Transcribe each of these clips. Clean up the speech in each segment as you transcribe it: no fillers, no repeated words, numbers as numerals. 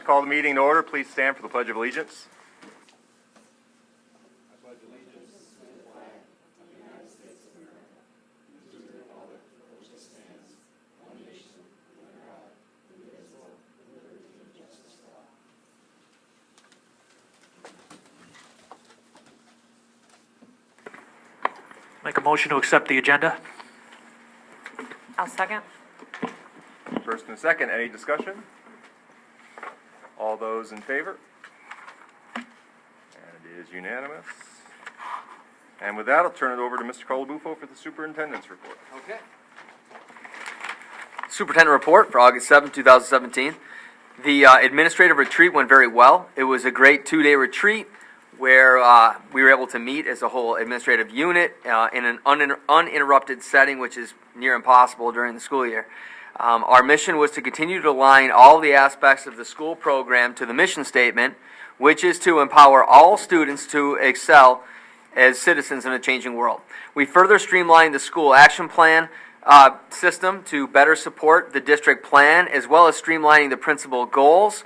to call the meeting to order. Please stand for the Pledge of Allegiance. Make a motion to accept the agenda. I'll second. First and second, any discussion? All those in favor? And it is unanimous. And with that, I'll turn it over to Mr. Colabufo for the superintendent's report. Okay. Superintendent report for August 7, 2017. The administrative retreat went very well. It was a great 2-day retreat where we were able to meet as a whole administrative unit in an uninterrupted setting, which is near impossible during the school year. Our mission was to continue to align all the aspects of the school program to the mission statement, which is to empower all students to excel as citizens in a changing world. We further streamlined the school action plan system to better support the district plan, as well as streamlining the principal goals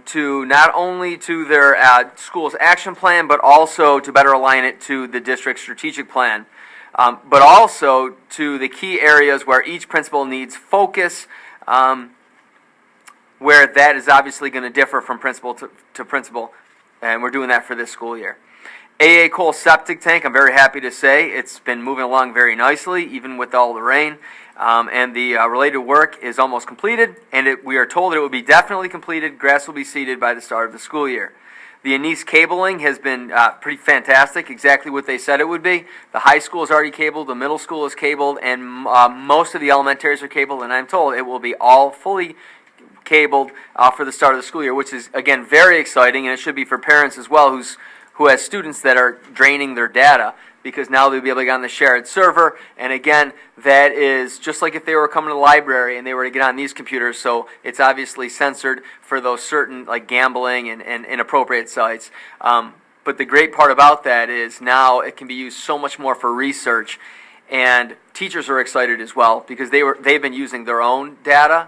to not only to their school's action plan, but also to better align it to the district's strategic plan. But also to the key areas where each principal needs focus, where that is obviously going to differ from principal to principal, and we're doing that for this school year. AA Cole Septic Tank, I'm very happy to say, it's been moving along very nicely, even with all the rain, and the related work is almost completed, and we are told it will be definitely completed, grass will be seeded by the start of the school year. The Anise cabling has been pretty fantastic, exactly what they said it would be. The high school is already cabled, the middle school is cabled, and most of the elementaries are cabled, and I'm told it will be all fully cabled for the start of the school year, which is, again, very exciting, and it should be for parents as well who has students that are draining their data, because now they'll be able to get on the shared server, and again, that is just like if they were coming to the library and they were to get on these computers, so it's obviously censored for those certain, like gambling and inappropriate sites. But the great part about that is now it can be used so much more for research, and teachers are excited as well, because they've been using their own data,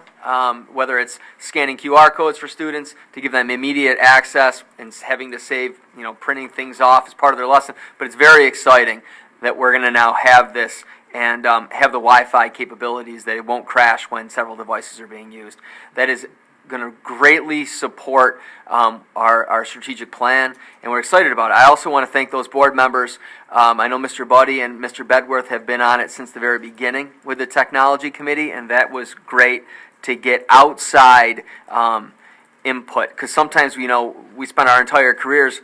whether it's scanning QR codes for students to give them immediate access and having to save, printing things off as part of their lesson. But it's very exciting that we're going to now have this and have the Wi-Fi capabilities that it won't crash when several devices are being used. That is going to greatly support our strategic plan, and we're excited about it. I also want to thank those board members. I know Mr. Buddy and Mr. Bedworth have been on it since the very beginning with the technology committee, and that was great to get outside input, because sometimes we spend our entire careers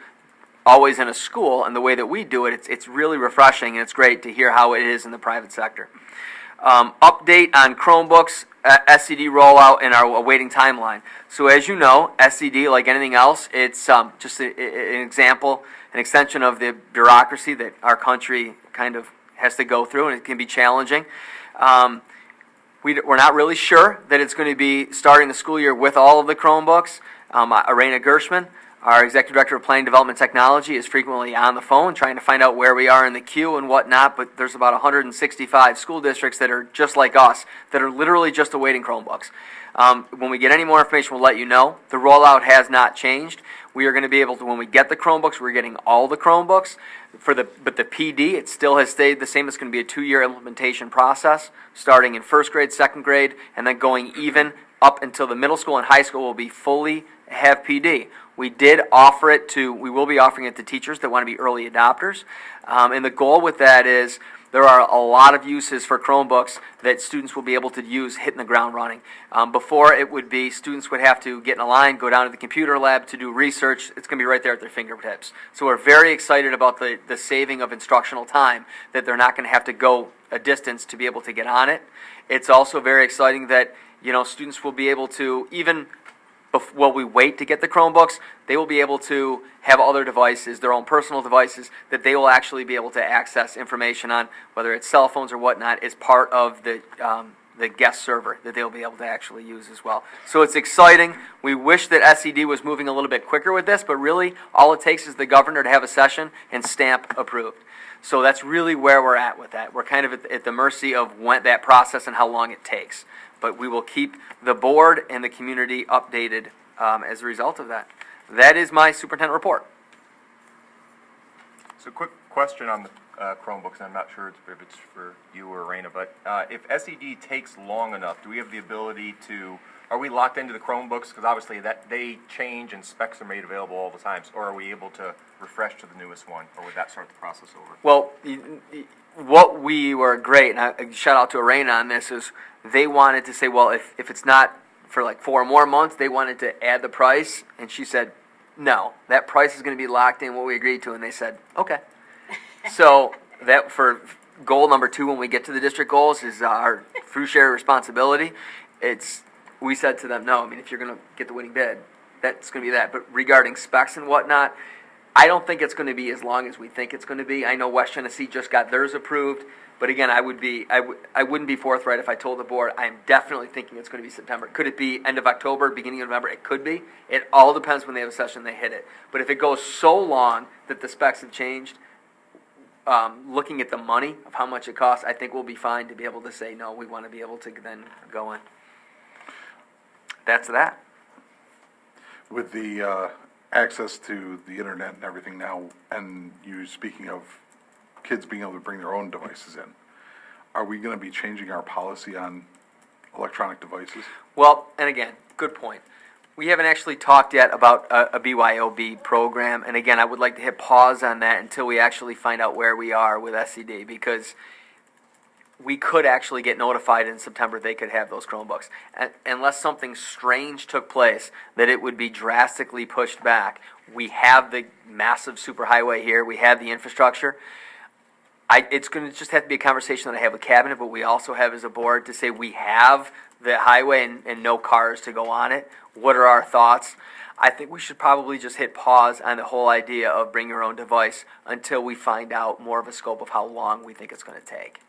always in a school, and the way that we do it, it's really refreshing, and it's great to hear how it is in the private sector. Update on Chromebooks, SCD rollout, and our awaiting timeline. So as you know, SCD, like anything else, it's just an example, an extension of the bureaucracy that our country kind of has to go through, and it can be challenging. We're not really sure that it's going to be starting the school year with all of the Chromebooks. Arena Gershman, our Executive Director of Planning Development Technology, is frequently on the phone trying to find out where we are in the queue and whatnot, but there's about 165 school districts that are just like us, that are literally just awaiting Chromebooks. When we get any more information, we'll let you know. The rollout has not changed. We are going to be able to, when we get the Chromebooks, we're getting all the Chromebooks. But the PD, it still has stayed the same. It's going to be a 2-year implementation process, starting in first grade, second grade, and then going even up until the middle school and high school will be fully have PD. We will be offering it to teachers that want to be early adopters. And the goal with that is there are a lot of uses for Chromebooks that students will be able to use hitting the ground running. Before, it would be students would have to get in a line, go down to the computer lab to do research. It's going to be right there at their fingertips. So we're very excited about the saving of instructional time, that they're not going to have to go a distance to be able to get on it. It's also very exciting that students will be able to, even while we wait to get the Chromebooks, they will be able to have other devices, their own personal devices, that they will actually be able to access information on, whether it's cell phones or whatnot, as part of the guest server that they'll be able to actually use as well. So it's exciting. We wish that SCD was moving a little bit quicker with this, but really all it takes is the governor to have a session and stamp approved. So that's really where we're at with that. We're kind of at the mercy of that process and how long it takes. But we will keep the board and the community updated as a result of that. That is my superintendent report. So quick question on the Chromebooks, I'm not sure if it's for you or Raina, but if SED takes long enough, do we have the ability to, are we locked into the Chromebooks? Because obviously that they change and specs are made available all the time, or are we able to refresh to the newest one, or would that start the process over? Well, what we were great, and I shout out to Arena on this, is they wanted to say, well, if it's not for like 4 more months, they wanted to add the price, and she said, no, that price is going to be locked in, what we agreed to, and they said, okay. So that for goal number 2, when we get to the district goals, is our through share responsibility. We said to them, no, I mean, if you're going to get the winning bid, that's going to be that. But regarding specs and whatnot, I don't think it's going to be as long as we think it's going to be. I know West Tennessee just got theirs approved, but again, I wouldn't be forthright if I told the board I'm definitely thinking it's going to be September. Could it be end of October, beginning of November? It could be. It all depends when they have a session, they hit it. But if it goes so long that the specs have changed, looking at the money of how much it costs, I think we'll be fine to be able to say, no, we want to be able to then go in. That's that. With the access to the internet and everything now, and you speaking of kids being able to bring their own devices in, are we going to be changing our policy on electronic devices? Well, and again, good point. We haven't actually talked yet about a BYOB program, and again, I would like to hit pause on that until we actually find out where we are with SCD, because we could actually get notified in September they could have those Chromebooks. Unless something strange took place, that it would be drastically pushed back. We have the massive superhighway here. We have the infrastructure. It's going to just have to be a conversation that I have with Cabinet, but we also have as a board to say we have the highway and no cars to go on it. What are our thoughts? I think we should probably just hit pause on the whole idea of bring your own device until we find out more of a scope of how long we think it's going to take.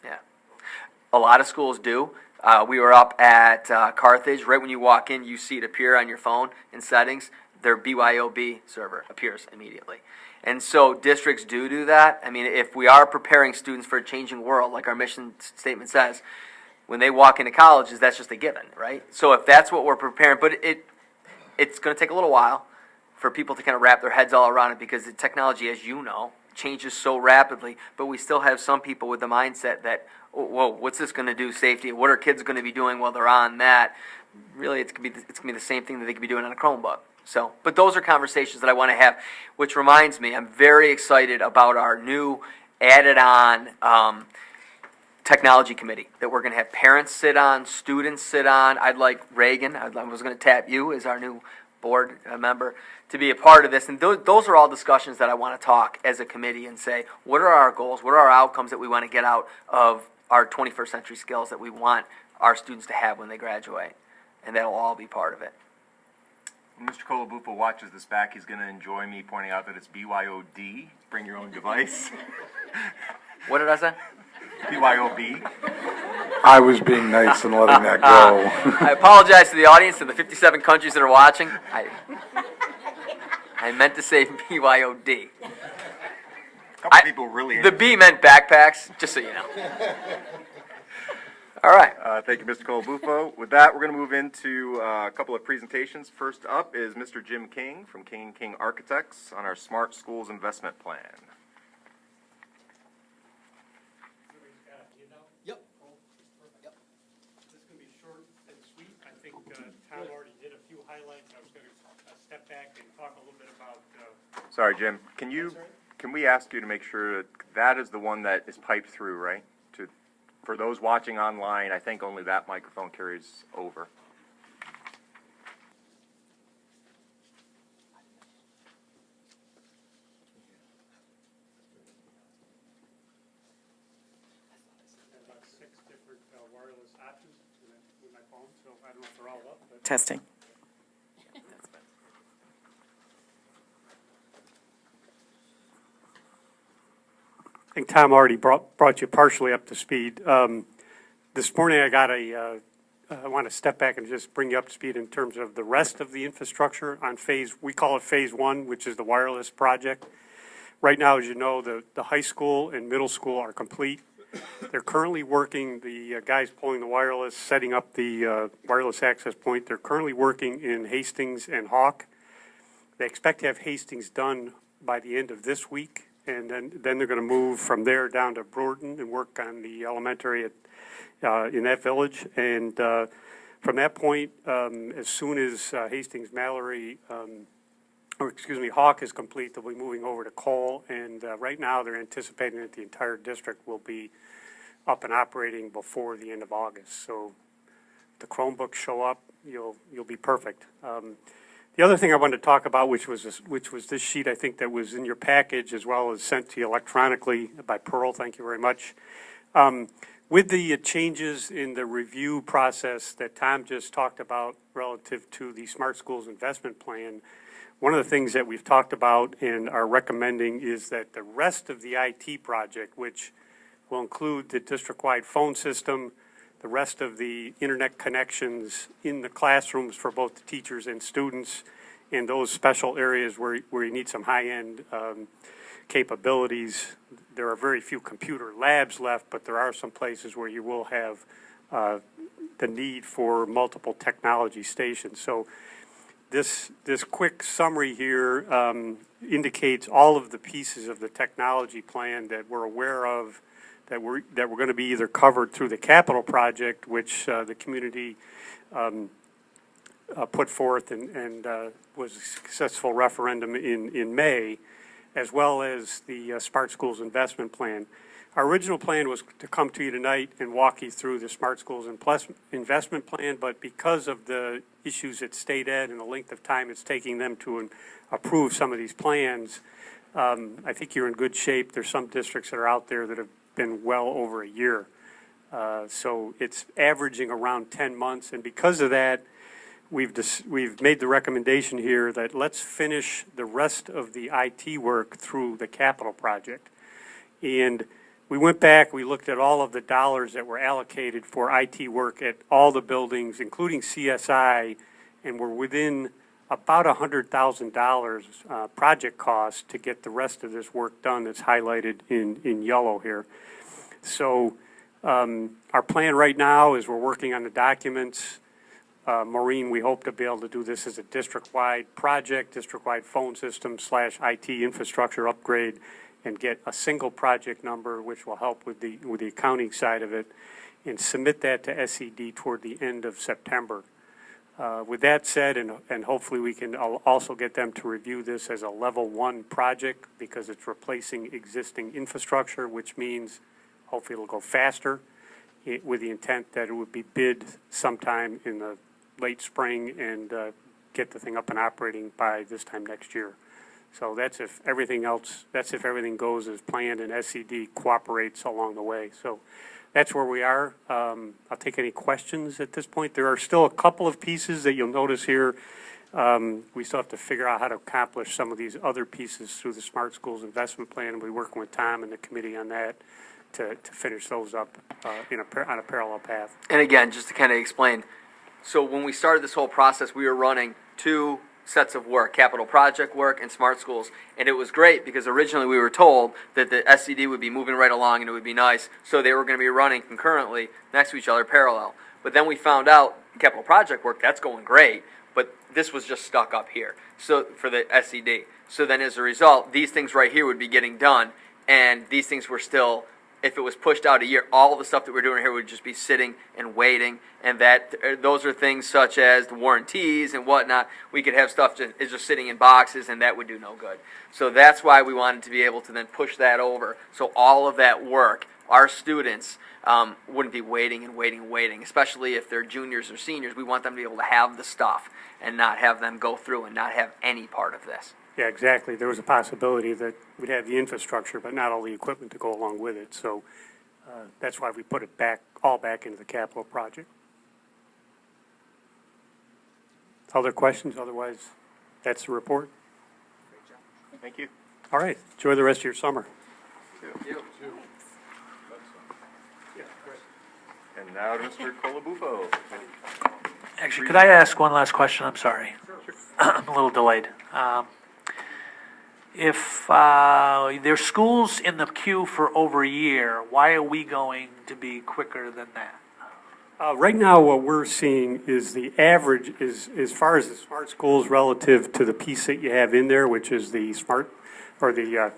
Yeah. A lot of schools do. We were up at Carthage. Right when you walk in, you see it appear on your phone in settings. Their BYOB server appears immediately. And so districts do that. I mean, if we are preparing students for a changing world, like our mission statement says, when they walk into colleges, that's just a given, right? So if that's what we're preparing, but it's going to take a little while for people to kind of wrap their heads all around it, because the technology, as you know, changes so rapidly, but we still have some people with the mindset that, oh, whoa, what's this going to do safety? What are kids going to be doing while they're on that? Really, it's going to be the same thing that they could be doing on a Chromebook. So, but those are conversations that I want to have, which reminds me, I'm very excited about our new added-on technology committee that we're going to have parents sit on, students sit on. I'd like Reagan, I was going to tap you as our new board member to be a part of this. And those are all discussions that I want to talk as a committee and say, what are our goals? What are our outcomes that we want to get out of our 21st century skills that we want our students to have when they graduate? And that'll all be part of it. When Mr. Colabupo watches this back, he's going to enjoy me pointing out that it's BYOD, bring your own device. What did I say? BYOB. I was being nice and letting that go. I apologize to the audience in the 57 countries that are watching. I meant to say BYOD. A couple people really. The B meant backpacks, just so you know. All right. Thank you, Mr. Colabupo. With that, we're going to move into a couple of presentations. First up is Mr. Jim King from King & King Architects on our Smart Schools Investment Plan. Yep. This is going to be short and sweet. I think Tom already did a few highlights. I was going to step back and talk a little bit about. Sorry, Jim. Can we ask you to make sure that is the one that is piped through, right? For those watching online, I think only that microphone carries over. About 6 different wireless options with my phone, so I don't know if they're all up. But Testing. I think Tom already brought you partially up to speed. This morning I want to step back and just bring you up to speed in terms of the rest of the infrastructure on we call it phase 1, which is the wireless project. Right now, as you know, the high school and middle school are complete. They're currently working, the guys pulling the wireless, setting up the wireless access point. They're currently working in Hastings and Hawk. They expect to have Hastings done by the end of this week, and then they're going to move from there down to Brewerton and work on the elementary in that village. And from that point, as soon as Hastings Mallory, Hawk is complete, they'll be moving over to Cole. And right now, they're anticipating that the entire district will be up and operating before the end of August. So if the Chromebooks show up, you'll be perfect. The other thing I wanted to talk about, which was this sheet, I think, that was in your package as well as sent to you electronically by Pearl. Thank you very much. With the changes in the review process that Tom just talked about relative to the Smart Schools Investment Plan, one of the things that we've talked about and are recommending is that the rest of the IT project, which will include the district-wide phone system, the rest of the internet connections in the classrooms for both the teachers and students, and those special areas where you need some high-end capabilities. There are very few computer labs left, but there are some places where you will have the need for multiple technology stations. So this quick summary here indicates all of the pieces of the technology plan that we're aware of, that we're going to be either covered through the capital project, which the community put forth and was a successful referendum in May, as well as the Smart Schools Investment Plan. Our original plan was to come to you tonight and walk you through the Smart Schools Investment Plan, but because of the issues at State Ed and the length of time it's taking them to approve some of these plans, I think you're in good shape. There's some districts that are out there that have been well over a year. So it's averaging around 10 months, and because of that, we've made the recommendation here that let's finish the rest of the IT work through the capital project. And we went back, we looked at all of the dollars that were allocated for IT work at all the buildings, including CSI, and we're within about $100,000 project cost to get the rest of this work done that's highlighted in yellow here. So our plan right now is we're working on the documents. Maureen, we hope to be able to do this as a district-wide project, district-wide phone system / IT infrastructure upgrade, and get a single project number, which will help with the accounting side of it, and submit that to SED toward the end of September. With that said, and hopefully we can also get them to review this as a level 1 project because it's replacing existing infrastructure, which means hopefully it'll go faster, with the intent that it would be bid sometime in the late spring and get the thing up and operating by this time next year. So that's if everything goes as planned and SED cooperates along the way. So that's where we are. I'll take any questions at this point. There are still a couple of pieces that you'll notice here. We still have to figure out how to accomplish some of these other pieces through the Smart Schools Investment Plan. We'll be working with Tom and the committee on that to finish those up on a parallel path. And again, just to kind of explain, so when we started this whole process, we were running 2 sets of work, capital project work and Smart Schools, and it was great because originally we were told that the SCD would be moving right along and it would be nice, so they were going to be running concurrently next to each other, parallel. But then we found out capital project work, that's going great, but this was just stuck up here, so for the SCD. So then as a result, these things right here would be getting done, and these things were still, if it was pushed out a year, all the stuff that we're doing here would just be sitting and waiting, and those are things such as the warranties and whatnot. We could have stuff just sitting in boxes, and that would do no good. So that's why we wanted to be able to then push that over. So all of that work, our students wouldn't be waiting and waiting and waiting, especially if they're juniors or seniors. We want them to be able to have the stuff and not have them go through and not have any part of this. Yeah, exactly. There was a possibility that we'd have the infrastructure, but not all the equipment to go along with it. So that's why we put it all back into the capital project. Other questions? Otherwise, that's the report. Thank you. All right. Enjoy the rest of your summer. And now to Mr. Colabufo. Actually, could I ask one last question? I'm sorry. I'm a little delayed. If there's schools in the queue for over a year, why are we going to be quicker than that? Right now, what we're seeing is the average is, as far as the smart schools relative to the piece that you have in there, which is the smart, or the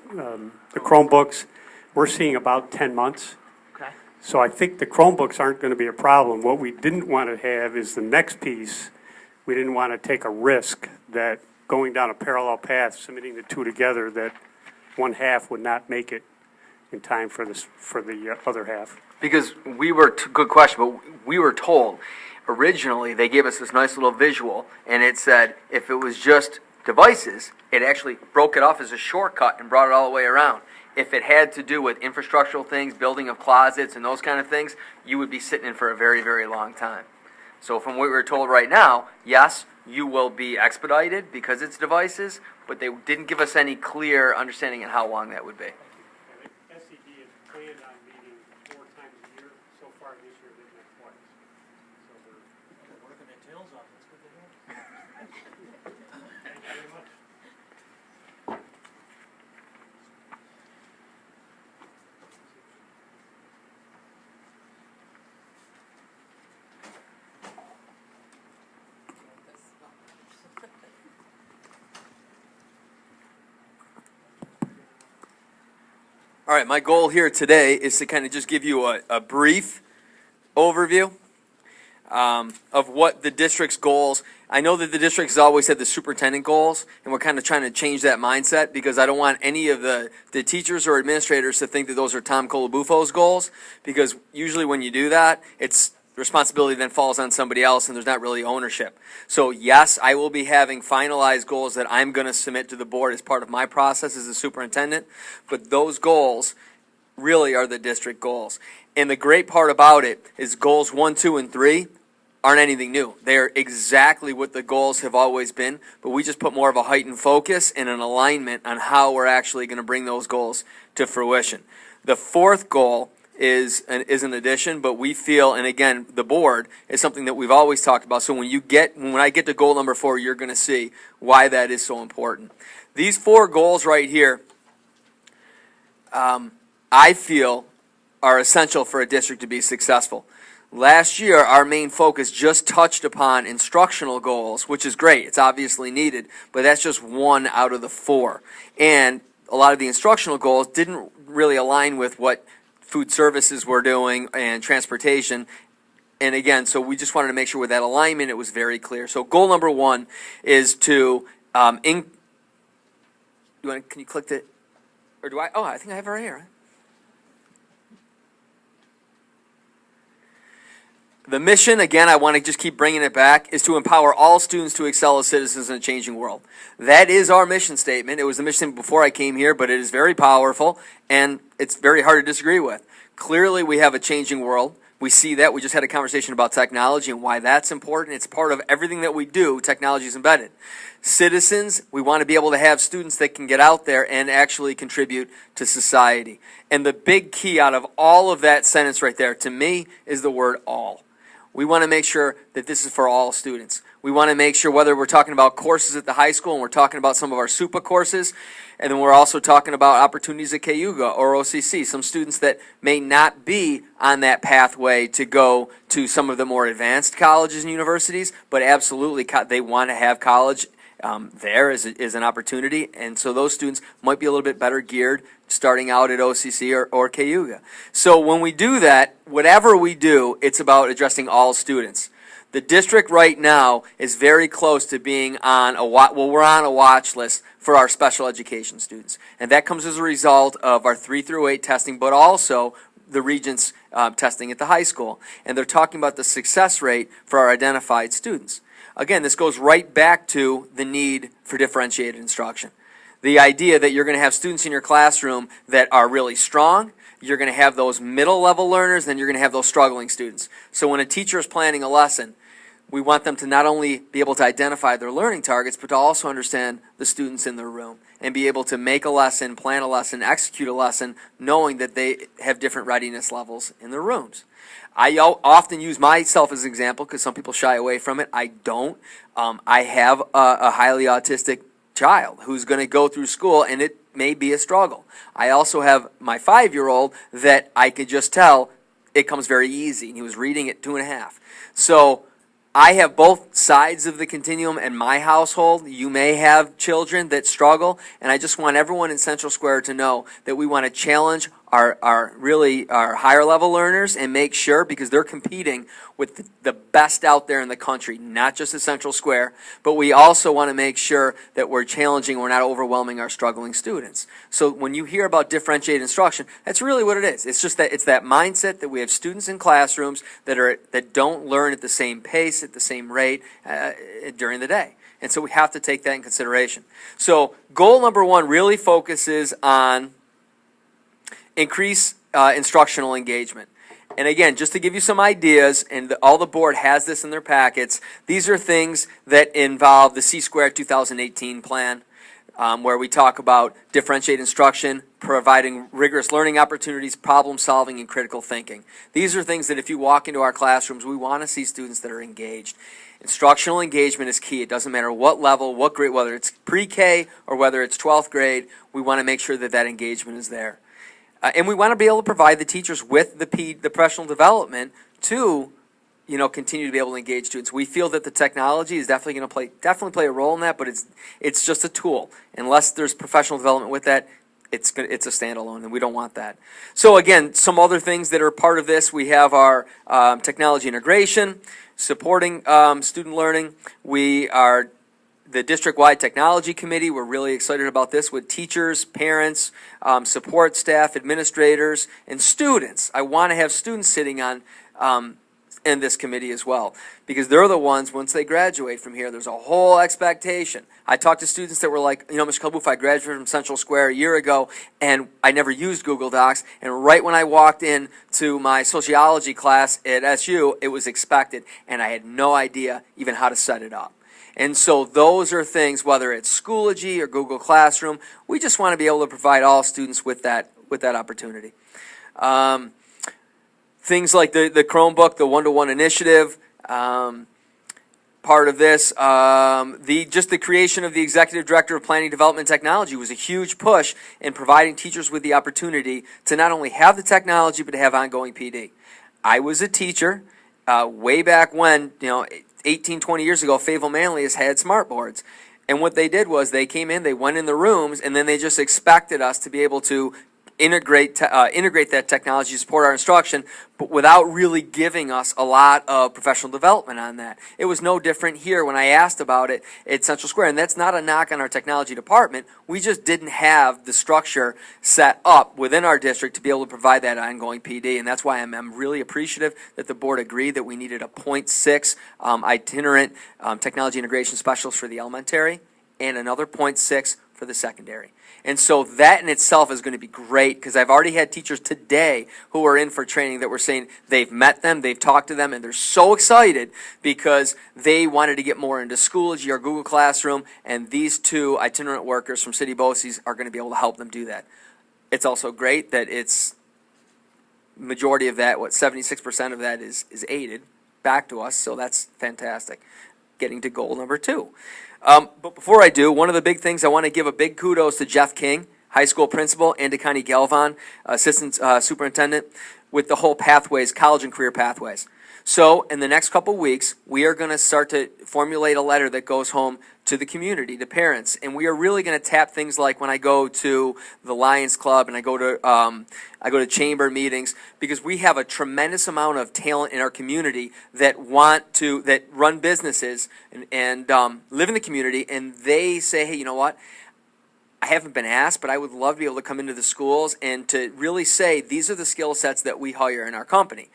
Chromebooks, we're seeing about 10 months. Okay. So I think the Chromebooks aren't going to be a problem. What we didn't want to have is the next piece. We didn't want to take a risk that going down a parallel path, submitting the two together, that one half would not make it in time for the other half. Because good question, but we were told originally they gave us this nice little visual, and it said if it was just devices, it actually broke it off as a shortcut and brought it all the way around. If it had to do with infrastructural things, building of closets and those kind of things, you would be sitting in for a very, very long time. So from what we were told right now, yes, you will be expedited because it's devices, but they didn't give us any clear understanding on how long that would be. SCD is planned on meeting 4 times a year. So far this year, they've met twice. So they're Working their tails off, that's good to hear. thank you very much. All right, my goal here today is to kind of just give you a brief overview of what the district's goals. I know that the district has always had the superintendent goals, and we're kind of trying to change that mindset because I don't want any of the teachers or administrators to think that those are Tom Colabufo's goals, because usually when you do that, it's responsibility then falls on somebody else and there's not really ownership. So yes, I will be having finalized goals that I'm going to submit to the board as part of my process as a superintendent, but those goals really are the district goals. And the great part about it is goals 1, 2, and 3 aren't anything new. They are exactly what the goals have always been, but we just put more of a heightened focus and an alignment on how we're actually going to bring those goals to fruition. The 4th goal is an addition, but we feel, and again, the board is something that we've always talked about. So when I get to goal number 4, you're going to see why that is so important. These 4 goals right here, I feel, are essential for a district to be successful. Last year, our main focus just touched upon instructional goals, which is great. It's obviously needed, but that's just 1 out of the 4. And a lot of the instructional goals didn't really align with what food services were doing and transportation. And again, so we just wanted to make sure with that alignment, it was very clear. So goal number 1 is to, can you click it? Or do I? Oh, I think I have it right here. The mission, again, I want to just keep bringing it back, is to empower all students to excel as citizens in a changing world. That is our mission statement. It was the mission statement before I came here, but it is very powerful, and it's very hard to disagree with. Clearly, we have a changing world. We see that. We just had a conversation about technology and why that's important. It's part of everything that we do. Technology is embedded. Citizens, we want to be able to have students that can get out there and actually contribute to society. And the big key out of all of that sentence right there, to me, is the word all. We want to make sure that this is for all students. We want to make sure, whether we're talking about courses at the high school and we're talking about some of our SUPA courses, and then we're also talking about opportunities at Cayuga or OCC, some students that may not be on that pathway to go to some of the more advanced colleges and universities, but absolutely they want to have college there is an opportunity, and so those students might be a little bit better geared starting out at OCC or Cayuga. So when we do that, whatever we do, it's about addressing all students. The district right now is very close to being on we're on a watch list for our special education students, and that comes as a result of our 3 through 8 testing, but also the Regents testing at the high school, and they're talking about the success rate for our identified students. Again, this goes right back to the need for differentiated instruction. The idea that you're going to have students in your classroom that are really strong, you're going to have those middle level learners, then you're going to have those struggling students. So when a teacher is planning a lesson, we want them to not only be able to identify their learning targets, but to also understand the students in their room and be able to make a lesson, plan a lesson, execute a lesson, knowing that they have different readiness levels in their rooms. I often use myself as an example because some people shy away from it. I don't. I have a highly autistic child who's going to go through school, and it may be a struggle. I also have my 5-year-old that I could just tell it comes very easy, and he was reading at 2.5. So I have both sides of the continuum in my household. You may have children that struggle, and I just want everyone in Central Square to know that we want to challenge our higher level learners and make sure, because they're competing with the best out there in the country, not just at Central Square, but we also want to make sure that we're challenging, we're not overwhelming our struggling students. So when you hear about differentiated instruction, that's really what it is. It's just that it's that mindset that we have students in classrooms that don't learn at the same pace, at the same rate during the day. And so we have to take that in consideration. So goal number 1 really focuses on increase instructional engagement. And again, just to give you some ideas, and all the board has this in their packets, these are things that involve the C-Squared 2018 plan, where we talk about differentiated instruction, providing rigorous learning opportunities, problem solving, and critical thinking. These are things that if you walk into our classrooms, we want to see students that are engaged. Instructional engagement is key. It doesn't matter what level, what grade, whether it's pre-K or whether it's 12th grade, we want to make sure that that engagement is there. And we want to be able to provide the teachers with the professional development to, continue to be able to engage students. We feel that the technology is definitely going to play a role in that, but it's just a tool. Unless there's professional development with that, it's a standalone, and we don't want that. So again, some other things that are part of this, we have our technology integration, supporting student learning. We are the district-wide technology committee. We're really excited about this with teachers, parents, support staff, administrators, and students. I want to have students sitting on in this committee as well, because they're the ones, once they graduate from here, there's a whole expectation. I talked to students that were like, Mr. Kalboof, I graduated from Central Square a year ago, and I never used Google Docs, and right when I walked in to my sociology class at SU, it was expected, and I had no idea even how to set it up. And so those are things, whether it's Schoology or Google Classroom, we just want to be able to provide all students with that opportunity. Things like the Chromebook, the one-to-one initiative, part of this, the creation of the Executive Director of Planning, Development, and Technology was a huge push in providing teachers with the opportunity to not only have the technology, but to have ongoing PD. I was a teacher way back when, 18, 20 years ago, Fayetteville Manlius had smart boards. And what they did was they came in, they went in the rooms, and then they just expected us to be able to integrate that technology to support our instruction, but without really giving us a lot of professional development on that. It was no different here when I asked about it at Central Square, and that's not a knock on our technology department. We just didn't have the structure set up within our district to be able to provide that ongoing PD, and that's why I'm really appreciative that the board agreed that we needed a 0.6 itinerant technology integration specialist for the elementary and another 0.6 for the secondary. And so that in itself is going to be great, because I've already had teachers today who are in for training that were saying they've met them, they've talked to them, and they're so excited because they wanted to get more into Schoology or Google Classroom, and these 2 itinerant workers from City BOCES are going to be able to help them do that. It's also great that it's majority of that, 76% of that is aided back to us, so that's fantastic. Getting to goal number 2. But before I do, one of the big things, I want to give a big kudos to Jeff King, high school principal, and to Connie Galvan, assistant superintendent, with the whole pathways, college and career pathways. So in the next couple weeks, we are going to start to formulate a letter that goes home to the community, to parents, and we are really going to tap things like when I go to the Lions Club and I go to chamber meetings, because we have a tremendous amount of talent in our community that run businesses and live in the community, and they say, hey, you know what? I haven't been asked, but I would love to be able to come into the schools and to really say these are the skill sets that we hire in our company.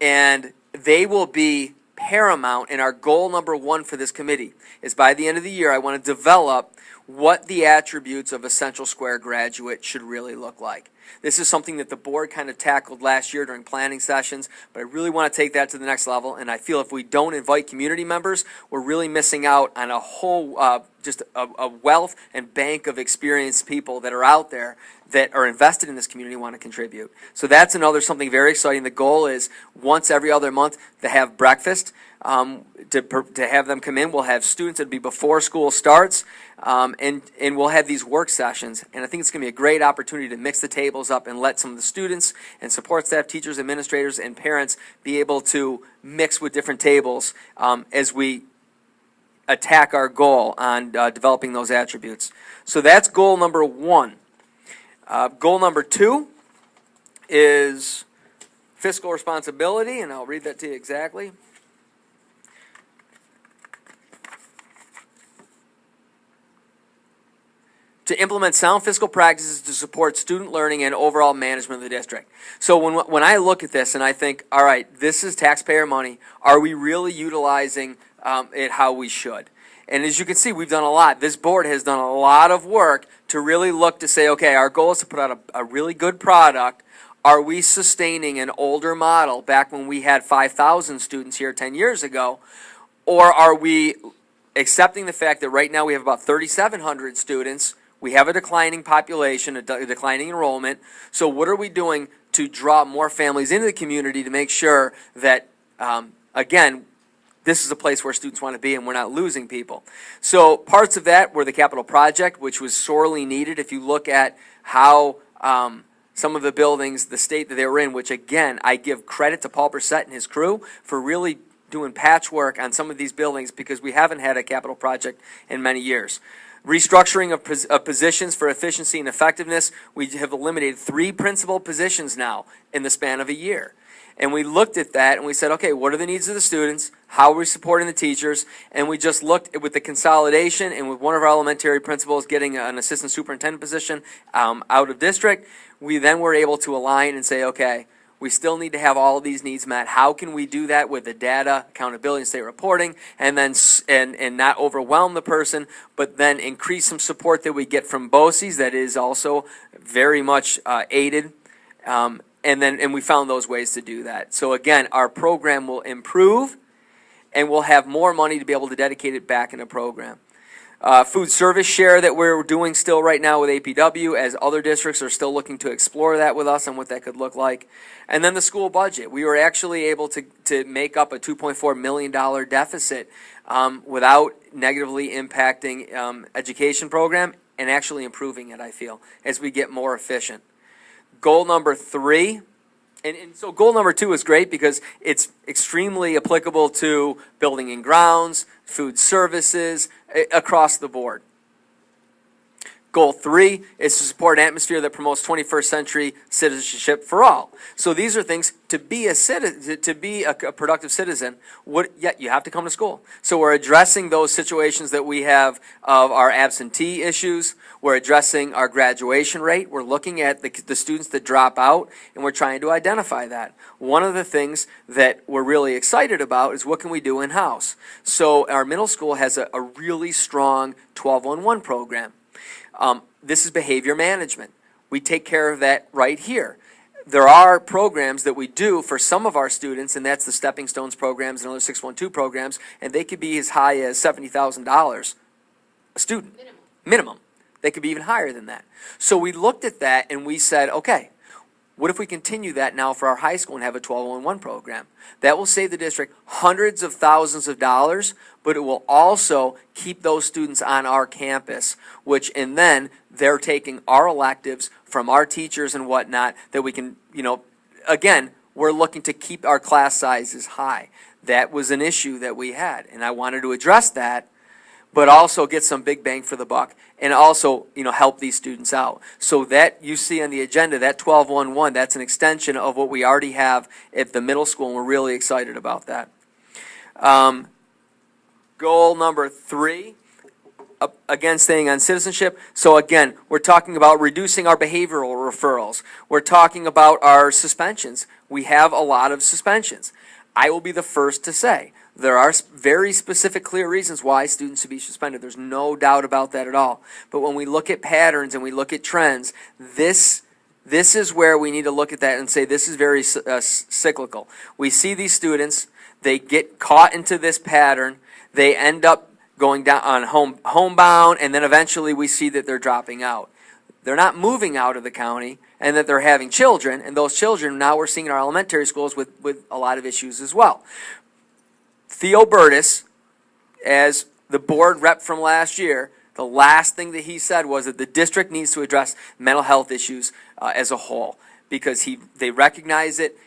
And they will be paramount, and our goal number 1 for this committee is by the end of the year, I want to develop what the attributes of a Central Square graduate should really look like. This is something that the board kind of tackled last year during planning sessions, but I really want to take that to the next level, and I feel if we don't invite community members, we're really missing out on a whole, just a wealth and bank of experienced people that are out there that are invested in this community and want to contribute. So that's something very exciting. The goal is once every other month to have breakfast to have them come in. We'll have students that'll be before school starts, and we'll have these work sessions. And I think it's going to be a great opportunity to mix the tables up and let some of the students and support staff, teachers, administrators, and parents be able to mix with different tables as we attack our goal on developing those attributes. So that's goal number 1. Goal number 2 is fiscal responsibility, and I'll read that to you exactly. To implement sound fiscal practices to support student learning and overall management of the district. So when I look at this and I think, all right, this is taxpayer money, are we really utilizing it how we should? And as you can see, we've done a lot. This board has done a lot of work to really look to say, okay, our goal is to put out a really good product. Are we sustaining an older model back when we had 5,000 students here 10 years ago? Or are we accepting the fact that right now we have about 3,700 students? We have a declining population, a declining enrollment. So what are we doing to draw more families into the community to make sure that, again, this is a place where students want to be and we're not losing people? So parts of that were the capital project, which was sorely needed. If you look at how some of the buildings, the state that they were in, which again, I give credit to Paul Brissett and his crew for really doing patchwork on some of these buildings because we haven't had a capital project in many years. Restructuring of positions for efficiency and effectiveness. We have eliminated 3 principal positions now in the span of a year. And we looked at that and we said, okay, what are the needs of the students? How are we supporting the teachers? And we just looked with the consolidation and with one of our elementary principals getting an assistant superintendent position out of district, we then were able to align and say, okay, we still need to have all of these needs met. How can we do that with the data, accountability, and state reporting, and then and not overwhelm the person, but then increase some support that we get from BOCES that is also very much aided. And we found those ways to do that. So again, our program will improve, and we'll have more money to be able to dedicate it back in a program. Food service share that we're doing still right now with APW, as other districts are still looking to explore that with us and what that could look like. And then the school budget. We were actually able to make up a $2.4 million deficit without negatively impacting education program and actually improving it, I feel, as we get more efficient. Goal number 3, and so goal number 2 is great because it's extremely applicable to building and grounds, food services, across the board. Goal 3 is to support an atmosphere that promotes 21st century citizenship for all. So these are things to be a citizen, to be a productive citizen. You have to come to school. So we're addressing those situations that we have of our absentee issues. We're addressing our graduation rate. We're looking at the students that drop out, and we're trying to identify that. One of the things that we're really excited about is what can we do in-house. So our middle school has a really strong 12-on-1 program. This is behavior management. We take care of that right here. There are programs that we do for some of our students, and that's the Stepping Stones programs and other 612 programs, and they could be as high as $70,000 a student. Minimum. They could be even higher than that. So we looked at that and we said, okay, what if we continue that now for our high school and have a 12-on-1 program? That will save the district hundreds of thousands of dollars, but it will also keep those students on our campus, and then they're taking our electives from our teachers and whatnot that we can, again, we're looking to keep our class sizes high. That was an issue that we had, and I wanted to address that, but also get some big bang for the buck, and also, help these students out. So that you see on the agenda, that 12-on-1, that's an extension of what we already have at the middle school, and we're really excited about that. Goal number 3, again, staying on citizenship. So again, we're talking about reducing our behavioral referrals. We're talking about our suspensions. We have a lot of suspensions. I will be the first to say, there are very specific, clear reasons why students should be suspended. There's no doubt about that at all. But when we look at patterns and we look at trends, this is where we need to look at that and say this is very cyclical. We see these students, they get caught into this pattern, they end up going down on homebound, and then eventually we see that they're dropping out. They're not moving out of the county, and that they're having children, and those children now we're seeing in our elementary schools with a lot of issues as well. Theo Burtis, as the board rep from last year, the last thing that he said was that the district needs to address mental health issues as a whole, because they recognize it,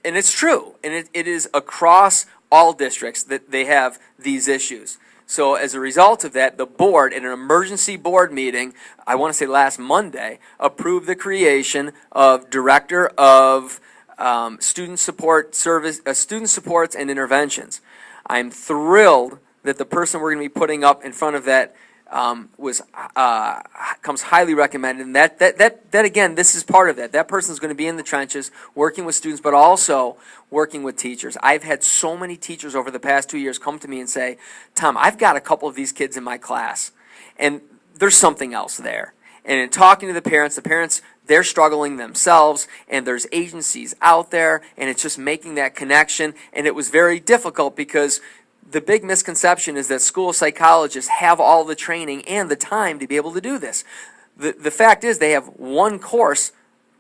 and it's true, and it is across all districts that they have these issues. So as a result of that, the board, in an emergency board meeting, I want to say last Monday, approved the creation of Director of Student Supports and Interventions. I'm thrilled that the person we're going to be putting up in front of that comes highly recommended, and that again, this is part of that. That person is going to be in the trenches, working with students, but also working with teachers. I've had so many teachers over the past 2 years come to me and say, Tom, I've got a couple of these kids in my class, and there's something else there. And in talking to the parents, they're struggling themselves, and there's agencies out there, and it's just making that connection. And it was very difficult because the big misconception is that school psychologists have all the training and the time to be able to do this. The fact is they have one course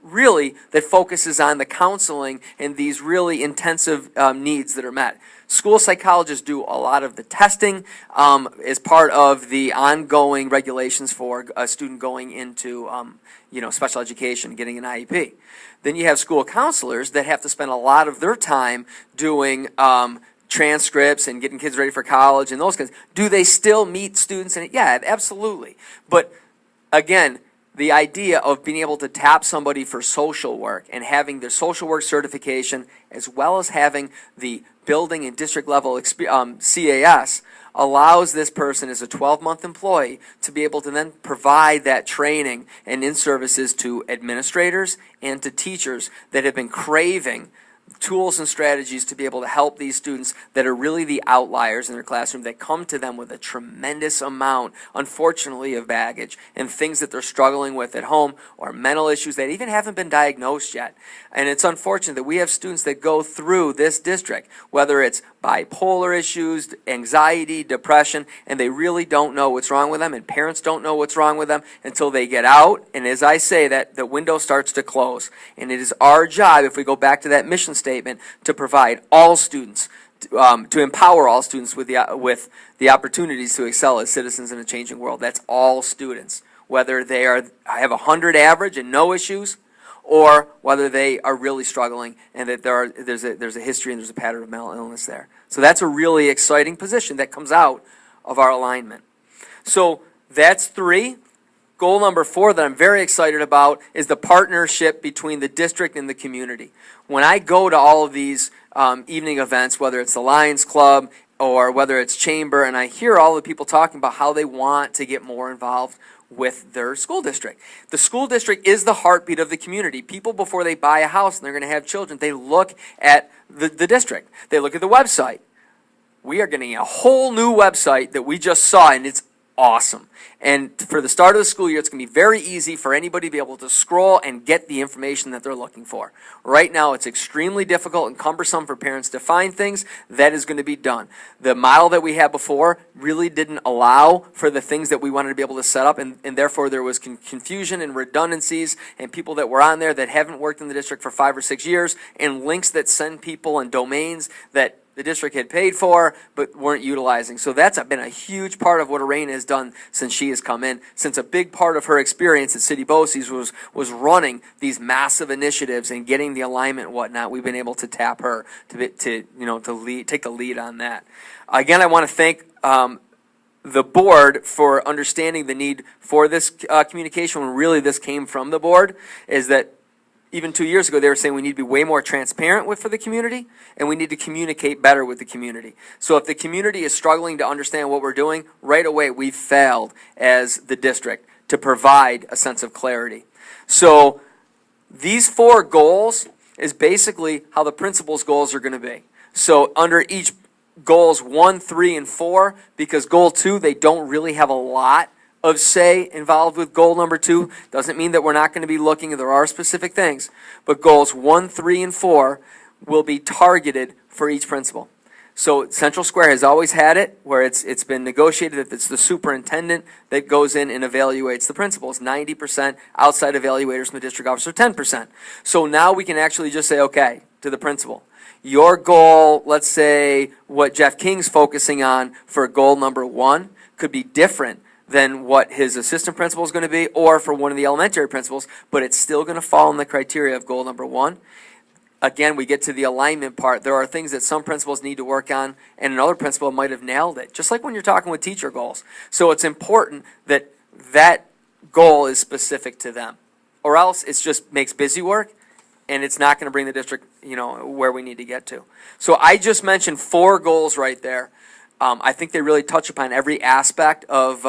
really that focuses on the counseling and these really intensive needs that are met. School psychologists do a lot of the testing as part of the ongoing regulations for a student going into special education, getting an IEP. Then you have school counselors that have to spend a lot of their time doing transcripts and getting kids ready for college and those kinds. Do they still meet students? And yeah, absolutely. But again, the idea of being able to tap somebody for social work and having their social work certification, as well as having the building and district level CAS, allows this person as a 12-month employee to be able to then provide that training and in-services to administrators and to teachers that have been craving tools and strategies to be able to help these students that are really the outliers in their classroom, that come to them with a tremendous amount, unfortunately, of baggage and things that they're struggling with at home, or mental issues that even haven't been diagnosed yet. And it's unfortunate that we have students that go through this district, whether it's bipolar issues, anxiety, depression, and they really don't know what's wrong with them, and parents don't know what's wrong with them until they get out. And as I say, that the window starts to close. And it is our job, if we go back to that mission statement, to provide all students, to empower all students with the opportunities to excel as citizens in a changing world. That's all students, whether they have 100 average and no issues, or whether they are really struggling and that there's a history and there's a pattern of mental illness there. So that's a really exciting position that comes out of our alignment. So that's 3. Goal number 4 that I'm very excited about is the partnership between the district and the community. When I go to all of these evening events, whether it's the Lions Club or whether it's Chamber, and I hear all the people talking about how they want to get more involved with their school district. The school district is the heartbeat of the community. People, before they buy a house and they're going to have children, they look at the district. They look at the website. We are getting a whole new website that we just saw, and it's awesome. And for the start of the school year, it's going to be very easy for anybody to be able to scroll and get the information that they're looking for. Right now, it's extremely difficult and cumbersome for parents to find things. That is going to be done. The model that we had before really didn't allow for the things that we wanted to be able to set up, and therefore there was confusion and redundancies, and people that were on there that haven't worked in the district for 5 or 6 years, and links that send people and domains that the district had paid for but weren't utilizing. So that's been a huge part of what Arena has done since she has come in, since a big part of her experience at City BOCES was running these massive initiatives and getting the alignment and whatnot. We've been able to tap her to take the lead on that. Again, I want to thank the board for understanding the need for this communication. When really this came from the board, is that even 2 years ago, they were saying we need to be way more transparent for the community, and we need to communicate better with the community. So if the community is struggling to understand what we're doing, right away we've failed as the district to provide a sense of clarity. So these 4 goals is basically how the principal's goals are going to be. So under each goals 1, 3, and 4, because goal 2, they don't really have a lot of say involved with goal number 2. Doesn't mean that we're not going to be looking, there are specific things, but goals 1, 3, and 4 will be targeted for each principal. So Central Square has always had it where it's been negotiated that it's the superintendent that goes in and evaluates the principals. 90%, outside evaluators from the district office are 10%. So now we can actually just say, okay, to the principal, Your goal, let's say what Jeff King's focusing on for goal number 1 could be different than what his assistant principal is going to be, or for one of the elementary principals, but it's still going to fall in the criteria of goal number 1. Again, we get to the alignment part. There are things that some principals need to work on, and another principal might have nailed it, just like when you're talking with teacher goals. So it's important that that goal is specific to them, or else it just makes busy work, and it's not going to bring the district, where we need to get to. So I just mentioned 4 goals right there. I think they really touch upon every aspect of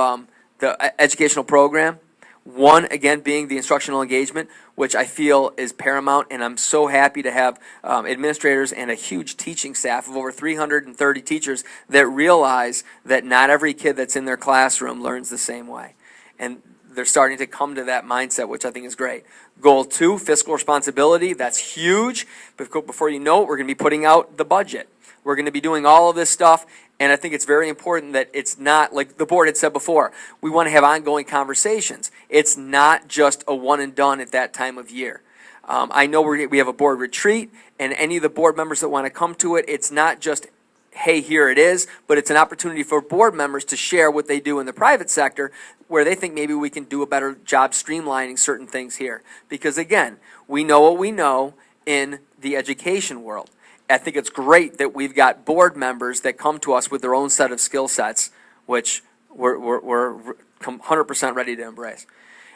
the educational program. One, again, being the instructional engagement, which I feel is paramount, and I'm so happy to have administrators and a huge teaching staff of over 330 teachers that realize that not every kid that's in their classroom learns the same way. And they're starting to come to that mindset, which I think is great. Goal 2, fiscal responsibility. That's huge. Before you know it, we're going to be putting out the budget. We're going to be doing all of this stuff, and I think it's very important that it's not, like the board had said before, we want to have ongoing conversations. It's not just a one and done at that time of year. I know we have a board retreat, and any of the board members that want to come to it, it's not just, hey, here it is, but it's an opportunity for board members to share what they do in the private sector, where they think maybe we can do a better job streamlining certain things here. Because again, we know what we know in the education world. I think it's great that we've got board members that come to us with their own set of skill sets, which we're 100% ready to embrace.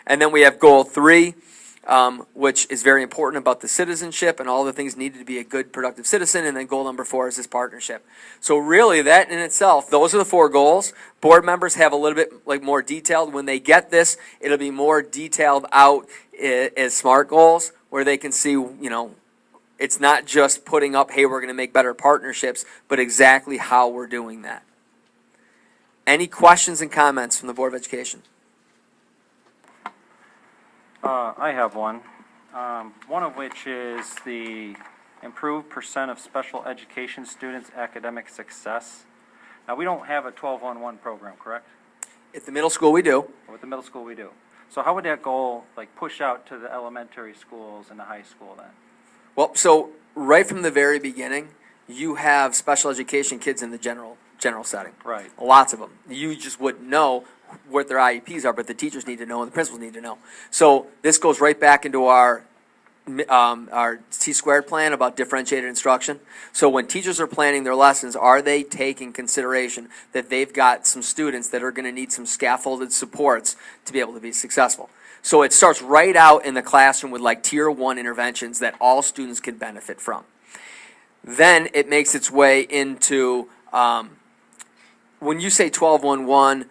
And then we have goal 3, which is very important about the citizenship and all the things needed to be a good, productive citizen. And then goal number 4 is this partnership. So really, that in itself, those are the 4 goals. Board members have a little bit more detailed. When they get this, it'll be more detailed out as SMART goals, where they can see, it's not just putting up, hey, we're going to make better partnerships, but exactly how we're doing that. Any questions and comments from the Board of Education? I have one. One of which is the improved percent of special education students' academic success. Now, we don't have a 12-on-1 program, correct? At the middle school, we do. With the middle school, we do. So how would that goal push out to the elementary schools and the high school then? Well, so right from the very beginning, you have special education kids in the general setting. Right. Lots of them. You just wouldn't know what their IEPs are, but the teachers need to know and the principals need to know. So this goes right back into our T-squared plan about differentiated instruction. So when teachers are planning their lessons, are they taking consideration that they've got some students that are going to need some scaffolded supports to be able to be successful? So it starts right out in the classroom with tier 1 interventions that all students can benefit from. Then it makes its way into, when you say 12-1-1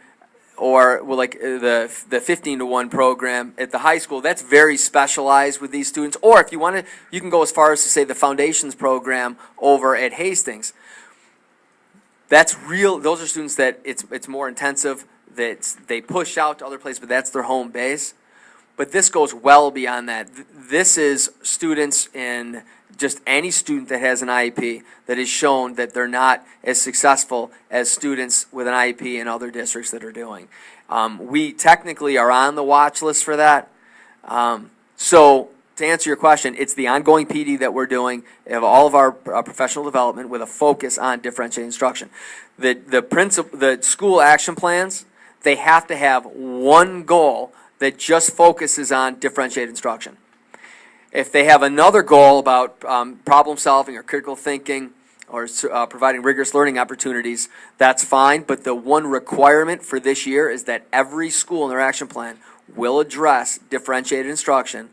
or the 15-1 program at the high school, that's very specialized with these students. Or if you want to, you can go as far as to say the Foundations program over at Hastings. That's real. Those are students that it's more intensive, that they push out to other places, but that's their home base. But this goes well beyond that. This is students in just any student that has an IEP that has shown that they're not as successful as students with an IEP in other districts that are doing. We technically are on the watch list for that. So to answer your question, it's the ongoing PD that we're doing of all of our professional development with a focus on differentiated instruction. The school action plans, they have to have one goal that just focuses on differentiated instruction. If they have another goal about problem solving or critical thinking or providing rigorous learning opportunities, that's fine. But the one requirement for this year is that every school in their action plan will address differentiated instruction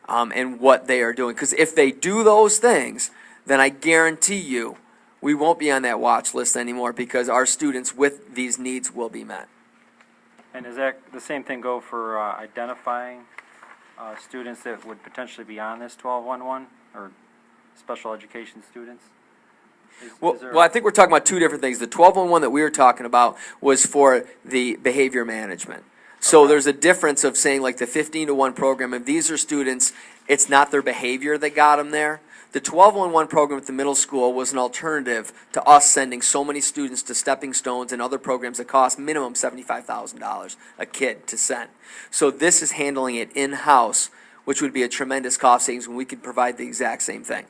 and what they are doing. Because if they do those things, then I guarantee you we won't be on that watch list anymore, because our students with these needs will be met. And does that the same thing go for identifying students that would potentially be on this 12-1-1 or special education students? Well, I think we're talking about 2 different things. The 12-1-1 that we were talking about was for the behavior management. So there's a difference of saying the 15-1 program, if these are students, it's not their behavior that got them there. The 12-1-1 program at the middle school was an alternative to us sending so many students to Stepping Stones and other programs that cost minimum $75,000 a kid to send. So this is handling it in-house which would be a tremendous cost savings when we could provide the exact same thing.